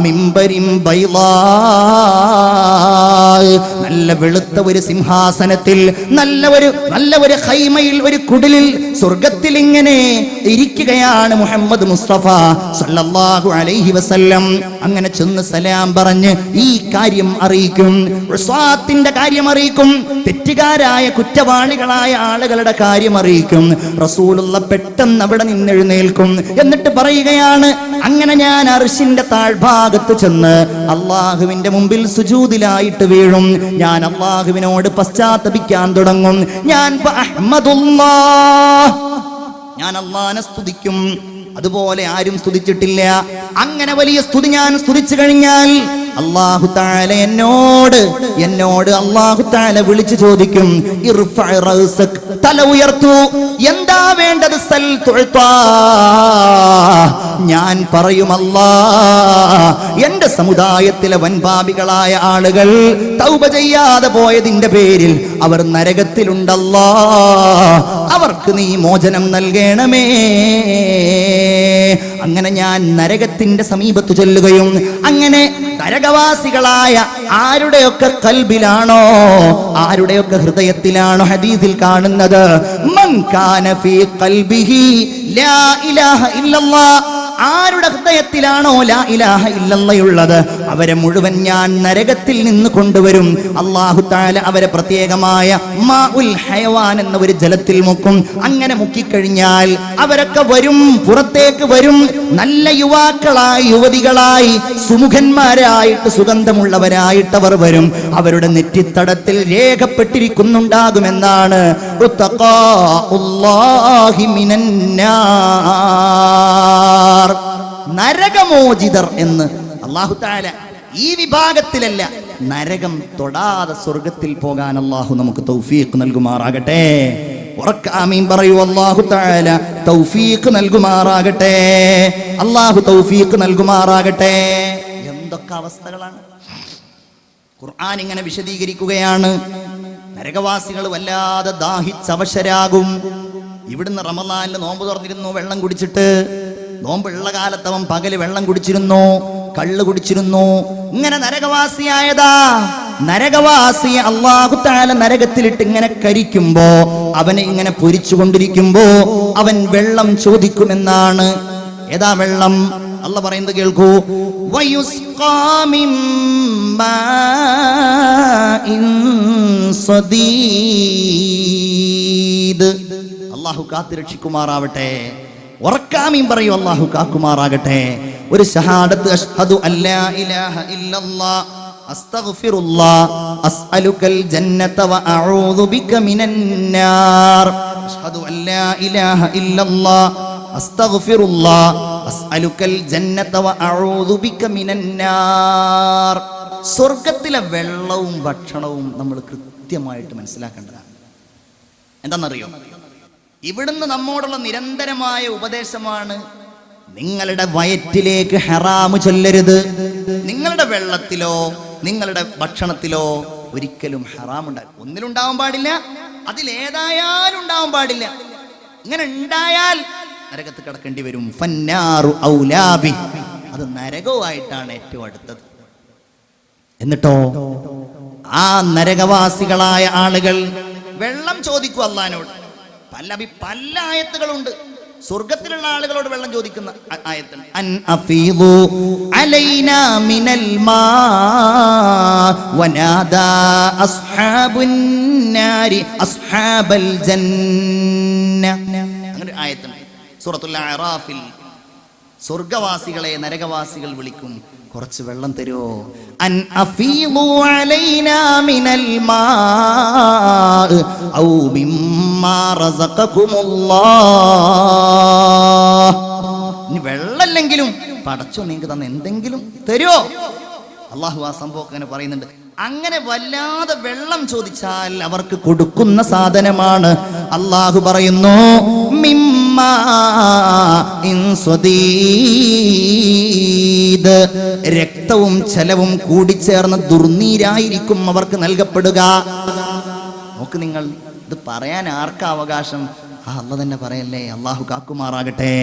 മിമ്പരിൻ ബൈളാ, നല്ല വെളുത്ത ഒരു സിംഹാസനത്തിൽ, നല്ല ഒരു ഖൈമയിൽ, ഒരു കുടിലിൽ, സ്വർഗത്തിൽ ഇങ്ങനെ ഇരിക്കുകയാണ് മുഹമ്മദ് മുസ്തഫ സല്ലല്ലാഹു അലൈഹി വസല്ലം. അങ്ങനെ ചെന്ന് സലാം പറഞ്ഞ് ഈ കാര്യം അറിയിക്കും, ഉസ്വാത്തിന്റെ കാര്യം അറിയിക്കും, തെറ്റുകാരായ കുറ്റവാളികളായ ആളുകളുടെ കാര്യം അറിയിക്കും. റസൂലുള്ള പെട്ടെന്ന് അവിടെ നിന്നെഴുന്നേൽക്കും. എന്നിട്ട് പറയുകയാണ്, അങ്ങനെ ഞാൻ അർശിന്റെ താഴ്ഭാഗത്ത് ചെന്ന് അള്ളാഹുവിന്റെ മുമ്പിൽ സുജൂദിലായിട്ട് വീഴും. ഞാൻ അള്ളാഹുവിനോട് പശ്ചാത്തപിക്കാൻ തുടങ്ങും. ഞാൻ അള്ളാഹനെ സ്തുതിക്കും, അതുപോലെ ആരും സ്തുതിച്ചിട്ടില്ല. അങ്ങനെ വലിയ സ്തുതി ഞാൻ സ്തുതിച്ചു കഴിഞ്ഞാൽ അല്ലാഹു തആല എന്നോട് അല്ലാഹു തആല വിളിച്ചു ചോദിക്കും, ഇർഫഅ റഅസക്, തല ഉയർത്തു, എന്താ വേണ്ടത്? സൽ തുഅതാ. ഞാൻ പറയും, അല്ലാഹ്, എന്റെ സമുദായത്തിലെ വൻപാപികളായ ആളുകൾ തൗബ ചെയ്യാതെ പോയതിന്റെ പേരിൽ അവർ നരകത്തിലുണ്ടല്ലോ, അവർക്ക് നീ മോചനം നൽകണമേ. അങ്ങനെ ഞാൻ നരകത്തിന്റെ സമീപത്ത് ചെല്ലുകയും അങ്ങനെ നരകവാസികളായ ആരുടെയൊക്കെ കൽബിലാണോ, ആരുടെയൊക്കെ ഹൃദയത്തിലാണോ ഹദീസിൽ കാണുന്നത്, മൻ കാന ഫീ ഖൽബിഹി ലാ ഇലാഹ ഇല്ലല്ലാഹ്, ആരുടെ ഹൃദയത്തിലാണോ ലാ ഇലാഹ ഇല്ലല്ലാഹുള്ളത്, അവരെ മുഴുവൻ ഞാൻ നരകത്തിൽ നിന്ന് കൊണ്ടുവരും. അല്ലാഹു തആല അവരെ പ്രത്യേകമായ മാഉൽ ഹയവാൻ എന്ന ഒരു ജലത്തിൽ മുക്കും. അങ്ങനെ മുക്കിക്കഴിഞ്ഞാൽ അവരൊക്കെ വരും, പുറത്തേക്ക് വരും. നല്ല യുവാക്കളായി, യുവതികളായി, സുമുഖന്മാരായിട്ട്, സുഗന്ധമുള്ളവരായിട്ട് അവർ വരും. അവരുടെ നെറ്റിത്തടത്തിൽ രേഖപ്പെട്ടിരിക്കുന്നുണ്ടാകുമെന്നാണ് ഉത്തഖാഉല്ലാഹി മിനന്നാർ, നരകമോചിതർ എന്ന്. അല്ലാഹു തആല ഈ വിഭാഗത്തിലല്ല, നരകം തൊടാതെ സ്വർഗത്തിൽ പോകാൻ അല്ലാഹു നമുക്ക് തൗഫീഖ് നൽകുമാറാകട്ടെ. ഉറക്കെ ആമീൻ പറയൂ. അല്ലാഹു തആല തൗഫീഖ് നൽകുമാറാകട്ടെ, അല്ലാഹു തൗഫീഖ് നൽകുമാറാകട്ടെ. എന്തൊക്കെ അവസ്ഥകളാണ് ഖുർആൻ ഇങ്ങനെ വിശദീകരിക്കുകയാണ്. നരകവാസികൾ വല്ലാതെ ദാഹിച്ചവശരാകും. ഇവിടുന്ന് റമളാനിൽ നോമ്പ് തുറന്നിരുന്നു, വെള്ളം കുടിച്ചിട്ട്. നോമ്പുള്ള കാലത്ത് അവൻ പകല് വെള്ളം കുടിച്ചിരുന്നു, കള്ള് കുടിച്ചിരുന്നു. ഇങ്ങനെ നരകവാസിയായതാ. നരകവാസിയെ അല്ലാഹു തആല നരകത്തിലിട്ട് ഇങ്ങനെ കരിക്കുമ്പോ, അവനെ ഇങ്ങനെ പൊരിച്ചുകൊണ്ടിരിക്കുമ്പോ അവൻ വെള്ളം ചോദിക്കുമെന്നാണ്. ഏതാ വെള്ളം? അല്ലാഹു പറയുന്നത് കേൾക്കൂ. വയുസ്ഖാ മിൻ മാഇൻ സദീദ്. അല്ലാഹു കാത്തുരക്ഷിക്കുമാറാവട്ടെ. ഉറക്കാമീൻ പറയൂ, അല്ലാഹു കാക്കുമാറാകട്ടെ. ഒരു ഷഹാദത്ത്, അഷ്ഹദു അല്ലാ ഇലാഹ ഇല്ലല്ലാഹ് അസ്തഗ്ഫിറുല്ലാഹ് അസ്അലുകൽ ജന്നത വ അഊദു ബിക മിനന്നാർ. അഷ്ഹദു അല്ലാ ഇലാഹ ഇല്ലല്ലാഹ് അസ്തഗ്ഫിറുല്ലാഹ് അസ്അലുകൽ ജന്നത വ അഊദു ബിക മിനന്നാർ. സ്വർഗത്തിലെ വെള്ളവും ഭക്ഷണവും നമ്മൾ കൃത്യമായിട്ട് മനസ്സിലാക്കേണ്ടതാണ്. എന്താണെന്നറിയോ? ഇവിടുന്ന് നമ്മോടുള്ള നിരന്തരമായ ഉപദേശമാണ്, നിങ്ങളുടെ വയറ്റിലേക്ക് ഹറാമ് ചൊല്ലരുത്. നിങ്ങളുടെ വെള്ളത്തിലോ നിങ്ങളുടെ ഭക്ഷണത്തിലോ ഒരിക്കലും ഹറാം ഉണ്ടാകും. ഒന്നിലുണ്ടാവാൻ പാടില്ല, അതിലേതായാലും ഉണ്ടാവാൻ പാടില്ല. ഇങ്ങനെ ഉണ്ടായാൽ നരകത്ത് കിടക്കേണ്ടി വരും. ഫന്നാറു ഔലാബി, അത് നരകവുമായിട്ടാണ് ഏറ്റവും അടുത്തത്. എന്നിട്ടോ ആ നരകവാസികളായ ആളുകൾ വെള്ളം ചോദിക്കും അല്ലാഹുവിനോട്. പല ആയത്തുകളുണ്ട് സ്വർഗത്തിലുള്ള ആളുകളോട് വെള്ളം ചോദിക്കുന്ന ആയത്തുണ്ട്. അൻ അഫീദു അലൈനാ മിനൽ മാ വനാദാ അസ്ഹാബുൻ നാരി അസ്ഹാബൽ ജന്ന. അങ്ങനെ ആയത്തുണ്ട് സൂറത്തുൽ അറാഫിൽ. സ്വർഗവാസികളെ നരകവാസികൾ വിളിക്കും, കുറച്ച് വെള്ളം തരുമോ? അൻ അഫീദു അലൈനാ മിനൽ മാ ഔ മിമ്മാ റസഖകുമുല്ലാഹ്. ഇനി വെള്ളമില്ലെങ്കിലും പടച്ചോ നിങ്ങൾക്ക് തന്ന എന്തെങ്കിലും തരുമോ? അല്ലാഹു ആ സംഭവം അങ്ങനെ പറയുന്നുണ്ട്. അങ്ങനെ വല്ലാതെ വെള്ളം ചോദിച്ചാൽ അവർക്ക് കൊടുക്കുന്ന സാധനമാണ് അല്ലാഹു പറയുന്നു, മിമ്മാ ഇൻ സ്വദീദ്, രക്തവും ജലവും കൂടിച്ചേർന്ന ദുർനീരായിരിക്കും അവർക്ക് നൽകപ്പെടുക. നോക്ക് നിങ്ങൾ, ഇത് പറയാൻ ആർക്കാ അവകാശം? അല്ലാഹു തന്നെ പറയല്ലേ. അല്ലാഹു കാക്കുമാറാകട്ടെ.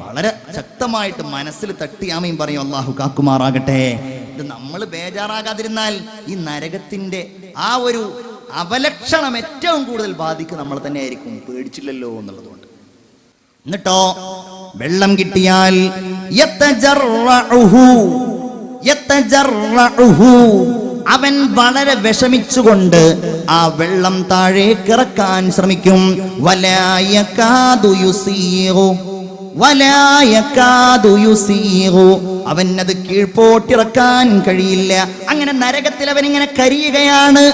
വളരെ ശക്തമായിട്ട് മനസ്സിൽ തട്ടി ആമീൻ പറയും, അല്ലാഹു കാക്കുമാറാകട്ടെ. ഇത് നമ്മൾ ബേജാറാകാതിരുന്നാൽ ഈ നരകത്തിന്റെ ആ ഒരു അവലക്ഷണം ഏറ്റവും കൂടുതൽ ബാധിക്കുക നമ്മൾ തന്നെ ആയിരിക്കും. പേടിച്ചില്ലല്ലോ എന്നുള്ളതുകൊണ്ട്. എന്നിട്ടോ വെള്ളം കിട്ടിയാൽ അവൻ വളരെ വിഷമിച്ചുകൊണ്ട് ആ വെള്ളം താഴേക്കിറക്കാൻ ശ്രമിക്കും. അവനത് കീഴ്പോട്ടിറക്കാൻ കഴിയില്ല. അങ്ങനെ നരകത്തിൽ അവൻ ഇങ്ങനെ കരിയുകയാണ്.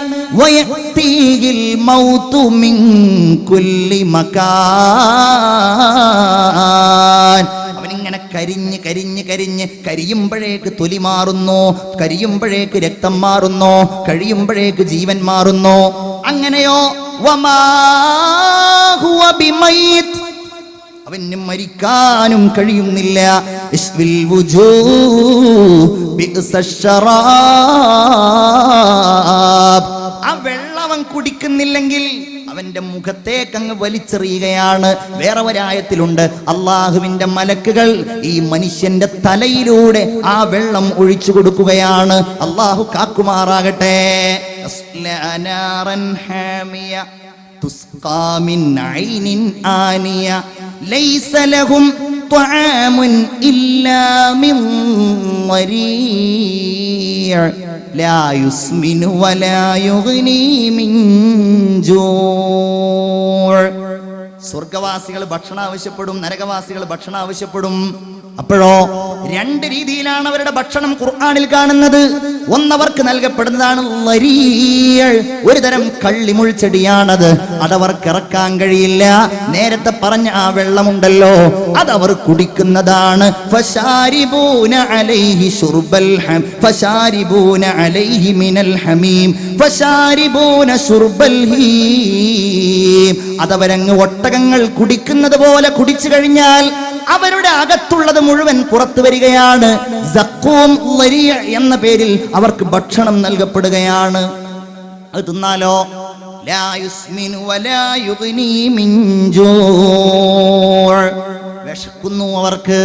അവനിങ്ങനെ കരിഞ്ഞ് കരിഞ്ഞ് കരിഞ്ഞ് കരിയുമ്പോഴേക്ക് തൊലി മാറുന്നു, കരിയുമ്പോഴേക്ക് രക്തം മാറുന്നു, കഴിയുമ്പോഴേക്ക് ജീവൻ മാറുന്നു. അങ്ങനെയോ അവന് മരിക്കാനും കഴിയുന്നില്ല. ആ വെള്ളം അവൻ കുടിക്കുന്നില്ലെങ്കിൽ അവന്റെ മുഖത്തേക്ക് അങ്ങ് വലിച്ചെറിയുകയാണ്. വേറെ ഒരായത്തിലുണ്ട്, അള്ളാഹുവിന്റെ മലക്കുകൾ ഈ മനുഷ്യന്റെ തലയിലൂടെ ആ വെള്ളം ഒഴിച്ചു കൊടുക്കുകയാണ്. അള്ളാഹു കാക്കുമാറാകട്ടെ. تسقى من عين آنية ليس لهم طعام إلا من ضريع لا يسمن ولا يغني من جوع. സ്വർഗവാസികൾ ഭക്ഷണം ആവശ്യപ്പെടും, നരകവാസികൾ ഭക്ഷണം ആവശ്യപ്പെടും. അപ്പോഴോ രണ്ട് രീതിയിലാണ് അവരുടെ ഭക്ഷണം ഖുർആനിൽ കാണുന്നത്. ഒന്നവർക്ക് നൽകപ്പെടുന്നതാണ് ഒരു തരം കള്ളിമുൾ ചെടിയാണത്. അതവർക്ക് ഇറക്കാൻ കഴിയില്ല. നേരത്തെ പറഞ്ഞ ആ വെള്ളമുണ്ടല്ലോ, അതവർ കുടിക്കുന്നതാണ്. ഫശാരിബൂന അലൈഹി ശുർബൽ ഹം ഫശാരിബൂന അലൈഹി മിനൽ ഹമീം ഫശാരിബൂന ശുർബൽ ഹീം. അതവരങ്ങ് ഒട്ടകങ്ങൾ കുടിക്കുന്നത് പോലെ കുടിച്ചു കഴിഞ്ഞാൽ അവരുടെ അകത്തുള്ളത് മുഴുവൻ പുറത്തു വരികയാണ്. സഖൂം ലരിയ എന്ന പേരിൽ അവർക്ക് ഭക്ഷണം നൽകപ്പെടുകയാണ്. അത് തിന്നാലോ ലാ യുസ്മിനു വലാ യുഗ്നി മിൻ ജൂ'. വിശക്കുന്നു അവർക്ക്,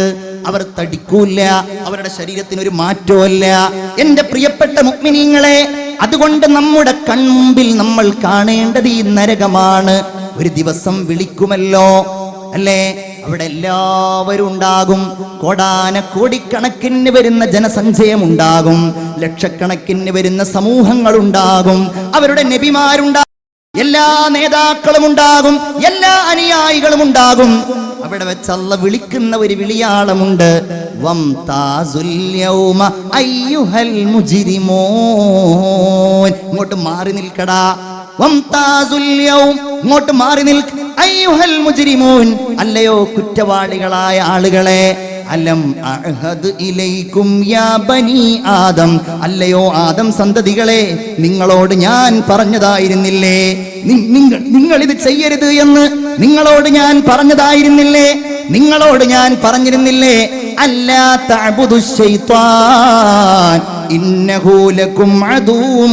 അവർ തടിക്കൂല, അവരുടെ ശരീരത്തിന് ഒരു മാറ്റവുമില്ല. എന്റെ പ്രിയപ്പെട്ട മുഅ്മിനീങ്ങളെ, അതുകൊണ്ട് നമ്മുടെ കൺമുമ്പിൽ നമ്മൾ കാണേണ്ടത് ഈ നരകമാണ്. ഒരു ദിവസം വിളിക്കുമല്ലോ, അല്ലേ? അവിടെ എല്ലാവരും ഉണ്ടാകും. കോടാനക്കോടിക്കണക്കിന് വരുന്ന ജനസഞ്ചയമുണ്ടാകും, ലക്ഷക്കണക്കിന് വരുന്ന സമൂഹങ്ങളുണ്ടാകും, അവരുടെ നബിമാരുണ്ടാകും, എല്ലാ നേതാക്കളും ഉണ്ടാകും, എല്ലാ അനുയായികളും ഉണ്ടാകും. അവിടെ വെച്ച് അല്ലാഹു വിളിക്കുന്ന ഒരു വിളിയാളമുണ്ട്. വംതാസുൽ യൗമ അയ്യുഹൽ മുജ്രിമൂൻ. ഇങ്ങോട്ട് മാറി നിൽക്കടാ. വംതാസുൽ യൗം, ഇങ്ങോട്ട് മാറി നിൽക്ക്. അയ്യുഹൽ മുജ്രിമൂൻ, അല്ലയോ കുറ്റവാളികളായ ആളുകളെ. അലം അഅഹദ് ഇലൈക്കും യാ ബനി ആദം, അല്ലയോ ആദം സന്തതികളെ, നിങ്ങളോട് ഞാൻ പറഞ്ഞതായിരുന്നില്ലേ, നിങ്ങൾ ഇത് ചെയ്യരുത് എന്ന് നിങ്ങളോട് ഞാൻ പറഞ്ഞതായിരുന്നില്ലേ, നിങ്ങളോട് ഞാൻ പറഞ്ഞിരുന്നില്ലേ? അല്ലാ തഅബുദു ശൈത്താൻ ഇന്നഹു ലക്കും അദുവ്വും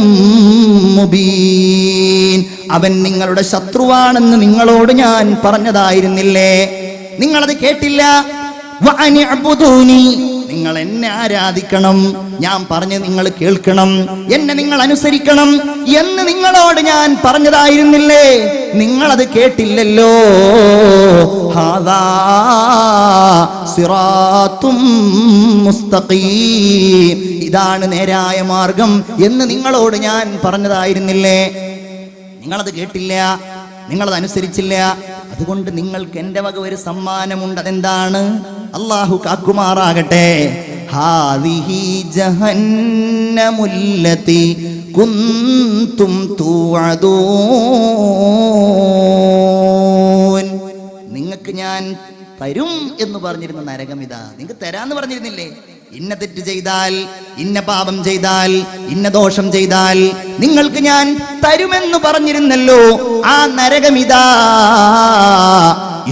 മുബീൻ. അവൻ നിങ്ങളുടെ ശത്രുവാണെന്ന് നിങ്ങളോട് ഞാൻ പറഞ്ഞതായിരുന്നില്ലേ? നിങ്ങളത് കേട്ടില്ല. നിങ്ങൾ എന്നെ ആരാധിക്കണം, ഞാൻ പറഞ്ഞ് നിങ്ങൾ കേൾക്കണം, എന്നെ നിങ്ങൾ അനുസരിക്കണം എന്ന് നിങ്ങളോട് ഞാൻ പറഞ്ഞതായിരുന്നില്ലേ? നിങ്ങളത് കേട്ടില്ലല്ലോ. ഹാദാ സിറാത്തും മുസ്തഖീം, ഇതാണ് നേരായ മാർഗം എന്ന് നിങ്ങളോട് ഞാൻ പറഞ്ഞതായിരുന്നില്ലേ? നിങ്ങളത് കേട്ടില്ല, നിങ്ങളത് അനുസരിച്ചില്ല. അതുകൊണ്ട് നിങ്ങൾക്ക് എൻ്റെ വക ഒരു സമ്മാനമുണ്ട്. അതെന്താണ്? അല്ലാഹു കാക്കുമാറാകട്ടെ. ഹാദിഹി ജഹന്നമുല്ലതി കുന്തും തുഅദൂൻ. നിങ്ങൾക്ക് ഞാൻ തരും എന്ന് പറഞ്ഞിരുന്ന നരകം ഇതാ. നിങ്ങൾക്ക് തരാന്ന് പറഞ്ഞിരുന്നില്ലേ? ഇന്ന തെറ്റ് ചെയ്താൽ, ഇന്ന പാപം ചെയ്താൽ, ഇന്ന ദോഷം ചെയ്താൽ നിങ്ങൾക്ക് ഞാൻ തരുമെന്ന് പറഞ്ഞിരുന്നല്ലോ. ആ നരകമിതാ.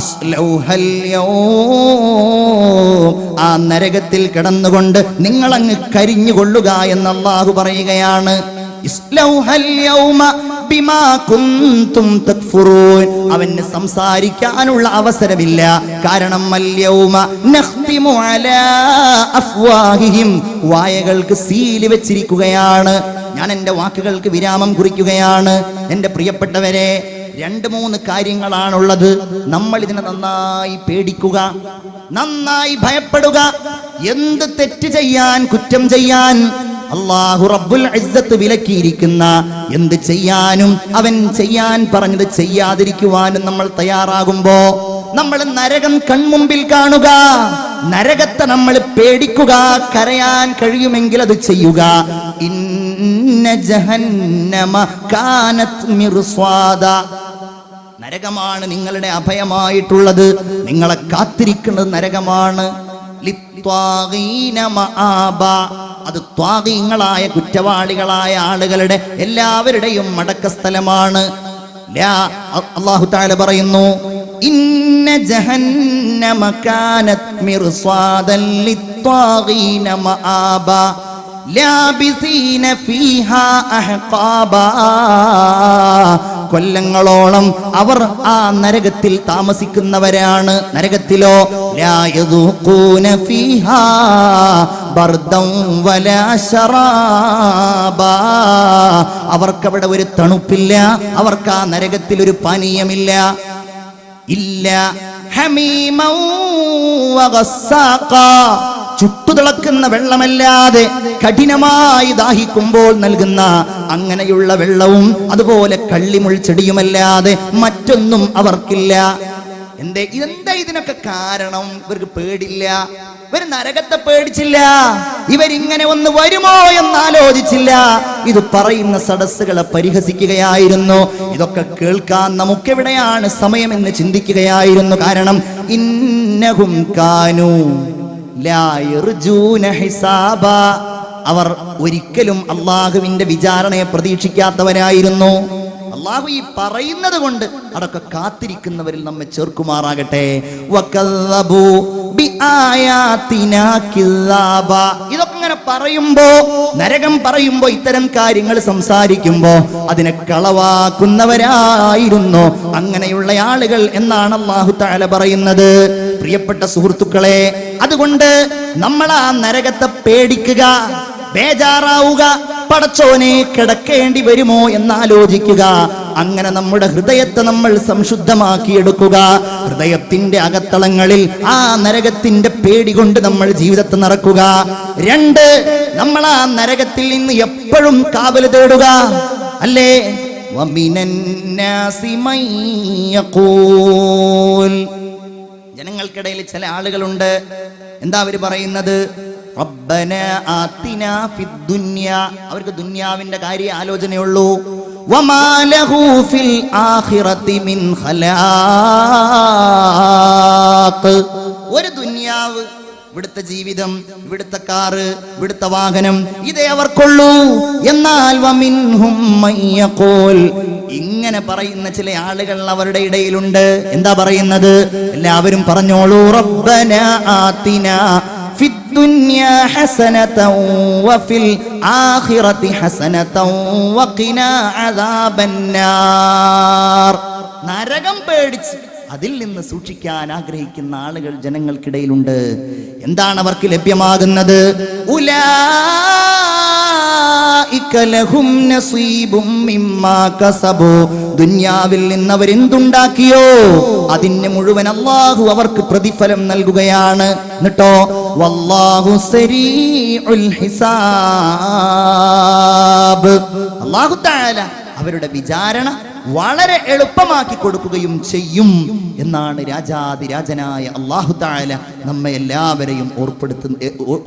ഇസ്ലൗഹൽ യൗം, ആ നരകത്തിൽ കിടന്നുകൊണ്ട് നിങ്ങളങ്ങ് കരിഞ്ഞുകൊള്ളുക എന്ന് അല്ലാഹു പറയുകയാണ്. ഇസ്ലൗഹൽ യൗമ ബിമാ കുന്തും തക്ഫുറൂൻ. അവന് സംസാരിക്കാനുള്ള അവസരമില്ല. കാരണം അൽയൗമ നഖ്തിമു അലാ അഫ്വാഹിഹിം, വായകൾക്ക് സീല് വെച്ചിരിക്കുകയാണ്. ഞാൻ എൻ്റെ വാക്കുകൾക്ക് വിരാമം കുറിക്കുകയാണ്. എൻ്റെ പ്രിയപ്പെട്ടവരെ, 2-3 കാര്യങ്ങളാണുള്ളത്. നമ്മൾ ഇതിനെ നന്നായി പേടിക്കുക, നന്നായി ഭയപ്പെടുക. എന്ത് തെറ്റ് ചെയ്യാൻ, കുറ്റം ചെയ്യാൻ അല്ലാഹു റബ്ബുൽ ഇസ്സത്ത് വിലക്കിയിരിക്കുന്ന എന്ത് ചെയ്യാനും അവൻ ചെയ്യാൻ പറഞ്ഞത് ചെയ്യാതിരിക്കുവാനും നമ്മൾ തയ്യാറാകുമ്പോ നമ്മൾ നരകം കൺമുമ്പിൽ കാണുക. നരകത്തെ നമ്മൾ പേടിക്കുക. കരയാൻ കഴിയുമെങ്കിൽ അത് ചെയ്യുക. ഇന്ന ജഹന്നമ കാനത് മിർസ്വാദ, നരകമാണ് നിങ്ങളുടെ അഭയമായിട്ടുള്ളത്. നിങ്ങളെ കാത്തിരിക്കുന്നത് നരകമാണ്. ലിത്വാഗീന മആബ, അത് ത്വാഗീങ്ങളായ കുറ്റവാളികളായ ആളുകളുടെ എല്ലാവരുടെയും മടക്ക സ്ഥലമാണ്. അല്ലാഹു തആല പറയുന്നു, ഇന്ന ജഹന്നമ കാനത് മിർസാദൻ ലിത്വാഗീന മആബ ലാബിസീന ഫീഹാ അഹ്ഖാബാ. കൊല്ലങ്ങളോളം അവർ ആ നരകത്തിൽ താമസിക്കുന്നവരാണ്. നരകത്തിലോ ലാ യദൂഖൂന ഫീഹാ ബർദൻ വലാ ശറാബാ, അവർക്കവിടെ ഒരു തണുപ്പില്ല, അവർക്ക് ആ നരകത്തിൽ ഒരു പാനീയമില്ല. ഇല്ല ഹമീമൻ വഗസ്സാഖാ, ചുട്ടുതിളക്കുന്ന വെള്ളമല്ലാതെ കഠിനമായി ദാഹിക്കുമ്പോൾ നൽകുന്ന അങ്ങനെയുള്ള വെള്ളവും അതുപോലെ കള്ളിമുൾ ചെടിയുമല്ലാതെ മറ്റൊന്നും അവർക്കില്ല. എന്താ ഇതിനൊക്കെ കാരണം? ഇവർക്ക് പേടില്ല. ഇവർ നരകത്തെ പേടിച്ചില്ല. ഇവരിങ്ങനെ ഒന്ന് വരുമോ എന്ന് ആലോചിച്ചില്ല. ഇത് പറയുന്ന സദസ്സുകളെ പരിഹസിക്കുകയായിരുന്നു. ഇതൊക്കെ കേൾക്കാൻ നമുക്കെവിടെയാണ് സമയമെന്ന് ചിന്തിക്കുകയായിരുന്നു. കാരണം ഇന്നഹും കാനൂ ലാ യർജൂന ഹിസാബാ, അവർ ഒരിക്കലും അള്ളാഹുവിന്റെ വിചാരണയെ പ്രതീക്ഷിക്കാത്തവരായിരുന്നു. അള്ളാഹു ഈ പറയുന്നത് കൊണ്ട് അതൊക്കെ കാത്തിരിക്കുന്നവരിൽ നമ്മെ ചേർക്കുമാറാകട്ടെ. വകല്ലബു ബിആയാതിനാ കില്ലാബ, ഇതൊക്കെ ഇങ്ങനെ പറയുമ്പോ, നരകം പറയുമ്പോ, ഇത്തരം കാര്യങ്ങൾ സംസാരിക്കുമ്പോ അതിനെ കളവാക്കുന്നവരായിരുന്നു അങ്ങനെയുള്ള ആളുകൾ എന്നാണ് അല്ലാഹു തആല പറയുന്നത്. പ്രിയപ്പെട്ട സുഹൃത്തുക്കളെ, അതുകൊണ്ട് നമ്മൾ ആ നരകത്തെ പേടിക്കുക, ബേജാറാവുക. പടച്ചോനെ കിടക്കേണ്ടി വരുമോ എന്നാലോചിക്കുക. അങ്ങനെ നമ്മുടെ ഹൃദയത്തെ നമ്മൾ സംശുദ്ധമാക്കിയെടുക്കുക. ഹൃദയത്തിന്റെ അകത്തളങ്ങളിൽ ആ നരകത്തിന്റെ പേടി കൊണ്ട് നമ്മൾ ജീവിതത്തെ നിറക്കുക. 2, നമ്മൾ ആ നരകത്തിൽ നിന്ന് എപ്പോഴും കാവൽ തേടുക. അല്ലേ? വമിനന്നാസി മൻ യഖൂൽ, ജനങ്ങൾക്കിടയിൽ ചില ആളുകളുണ്ട്, എന്താ അവര് പറയുന്നത്? റബ്ബന ആതിനാ ഫിദ് ദുനിയ, അവർക്ക് ദുനിയാവിന്റെ കാര്യ ആലോചനയുള്ളൂ. വമാ ലഹു ഫിൽ ആഖിറതി മിൻ ഖലാഖ്, ഒരു ദുനിയാവ്, ഇവിടുത്തെ ജീവിതം, ഇവിടുത്തെ കാറ്, ഇവിടുത്തെ വാഹനം, ഇതേ അവർക്കുള്ളൂ. എന്നാൽ വമിൻഹും മയ്യഖൂൽ, ഇങ്ങനെ പറയുന്ന ചില ആളുകൾ അവരുടെ ഇടയിലുണ്ട്. എന്താ പറയുന്നത്? എല്ലാവരും പറഞ്ഞോളൂ, റബ്ബന ആതിനാ ഫിദ് ദുനിയാ ഹസനതൻ വഫിൽ ആഖിറതി ഹസനതൻ വഖിനാ അദാബന്നാർ. നരകം പേടിച്ച് അതിൽ നിന്ന് സൂക്ഷിക്കാൻ ആഗ്രഹിക്കുന്ന ആളുകൾ ജനങ്ങൾക്കിടയിലുണ്ട്. എന്താണ് അവർക്ക് ലഭ്യമാകുന്നത്? ഉലൈക ലഹും നസീബും മിമ്മാ കസബു, ദുനിയാവിൽ നിന്ന് അവരെന്തുണ്ടാക്കിയോ അതിന് മുഴുവൻ അല്ലാഹു അവർക്ക് പ്രതിഫലം നൽകുകയാണ്. എന്നിട്ടോ വല്ലാഹു സരീഉൽ ഹിസാബ്, അല്ലാഹു തആല അവരുടെ വിചാരണ വളരെ എളുപ്പമാക്കി കൊടുക്കുകയും ചെയ്യും എന്നാണ് രാജാതിരാജനായ അല്ലാഹു തആല നമ്മെ എല്ലാവരെയും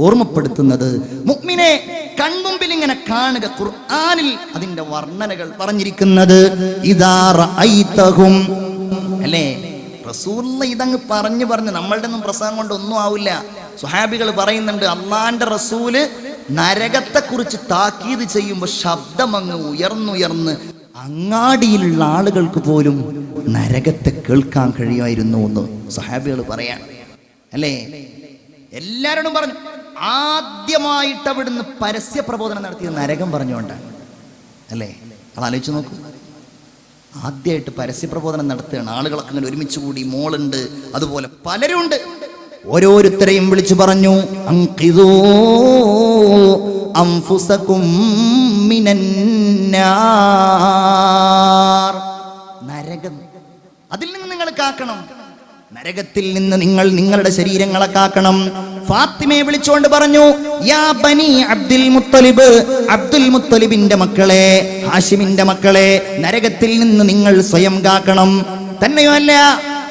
ഓർമ്മപ്പെടുത്തുന്നത്. മുഅ്മിനെ കൺമുമ്പിൽ ഇങ്ങനെ കാണുക. ഖുർആനിൽ അതിന്റെ വർണ്ണനകൾ പറഞ്ഞിരിക്കുന്നത് ഇദാ റഅയ്തഹും, അല്ലേ? റസൂലുള്ള ഇതങ്ങ് പറഞ്ഞു നമ്മളുടെ ഒന്നും പ്രസംഗം കൊണ്ട് ഒന്നും ആവില്ല. സ്വഹാബികൾ പറയുന്നുണ്ട്, അള്ളാന്റെ റസൂല് നരകത്തെ കുറിച്ച് താക്കീത് ചെയ്യുമ്പോൾ ശബ്ദം അങ്ങ് ഉയർന്നുയർന്ന് അങ്ങാടിയിലുള്ള ആളുകൾക്ക് പോലും നരകത്തെ കേൾക്കാൻ കഴിയുമായിരുന്നു എന്ന് സ്വഹാബികൾ പറയാണ്, അല്ലേ? എല്ലാവരോടും പറഞ്ഞു. ആദ്യമായിട്ട് അവിടുന്ന് പരസ്യ പ്രബോധനം നടത്തിയത് നരകം പറഞ്ഞുകൊണ്ടാണ്, അല്ലേ? അതാലോചിച്ച് നോക്കൂ. ആദ്യമായിട്ട് പരസ്യ പ്രബോധനം നടത്തുകയാണ്. ആളുകളൊക്കെ ഇങ്ങനെ ഒരുമിച്ച് കൂടി, മോളുണ്ട്, അതുപോലെ പലരും ഉണ്ട്. ഓരോരുത്തരെയും വിളിച്ചു പറഞ്ഞു, അൻഖിദൂ അൻഫുസകും മിനന്നാർ, നരകം, അതിൽ നിന്ന് നിങ്ങൾ കാക്കണം. നരകത്തിൽ നിന്ന് നിങ്ങൾ നിങ്ങളുടെ ശരീരങ്ങളെ കാക്കണം. ഫാത്തിമയെ വിളിച്ചുകൊണ്ട് പറഞ്ഞു, യാ ബനി അബ്ദുൽ മുത്തലിബ്, അബ്ദുൽ മുത്തലിബിന്റെ മക്കളെ, ഹാഷിമിന്റെ മക്കളെ, നരകത്തിൽ നിന്ന് നിങ്ങൾ സ്വയം കാക്കണം. തന്നെയുമല്ല,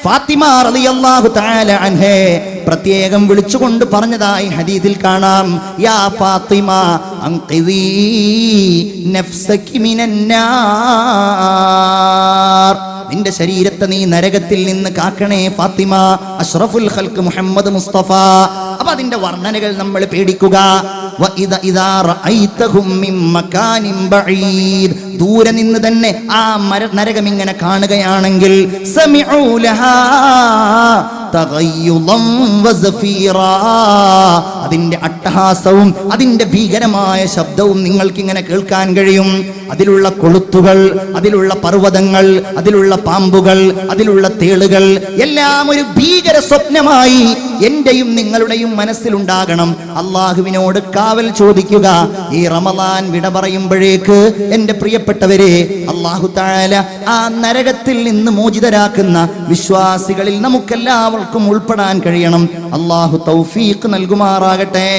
ഫാത്തിമ റളിയല്ലാഹു തആല അൻഹേ പ്രത്യേകം വിളിച്ചുകൊണ്ട് പറഞ്ഞതായി ഹദീസിൽ കാണാം, യാ ഫാത്തിമ അൻഖിദീ നഫ്സകി മിനന്നാർ, നിന്റെ ശരീരത്തെ നീ നരകത്തിൽ നിന്ന് കാക്കണേ ഫാത്തിമ. അഷ്റഫുൽ ഖൽഖ് മുഹമ്മദ് മുസ്തഫ. അപ്പൊ അതിന്റെ വർണ്ണനകൾ നമ്മൾ പേടിക്കുക. വഇദാ റഅയ്തഹും മിൻ മകാനിൻ ബഈദ്, ദൂരെ നിന്ന് തന്നെ ആ നരകം ഇങ്ങനെ കാണുകയാണെങ്കിൽ, സമിഉ ലഹാ തഗയ്യുദൻ വസഫീറാ, അതിന്റെ അട്ടഹാസവും അതിന്റെ ഭീകരമായ ശബ്ദവും നിങ്ങൾക്ക് ഇങ്ങനെ കേൾക്കാൻ കഴിയും. അതിലുള്ള കൊളുത്തുകൾ, അതിലുള്ള പർവ്വതങ്ങൾ, അതിലുള്ള പാമ്പുകൾ, അതിലുള്ള തേളുകൾ എല്ലാം ഒരു ഭീകര സ്വപ്നമായി എന്റെയും നിങ്ങളുടെയും മനസ്സിലുണ്ടാകണം. അള്ളാഹുവിനോട് കാവൽ ചോദിക്കുക. ഈ റമളാൻ വിട പറയുമ്പോഴേക്ക് എന്റെ പ്രിയപ്പെട്ടവരെ, അല്ലാഹു തആല ആ നരകത്തിൽ നിന്ന് മോചിതരാക്കുന്ന വിശ്വാസികളിൽ നമുക്കെല്ലാവർക്കും ഉൾപ്പെടാൻ കഴിയണം. അല്ലാഹു തൗഫീഖ് നൽകുമാറാകട്ടെ.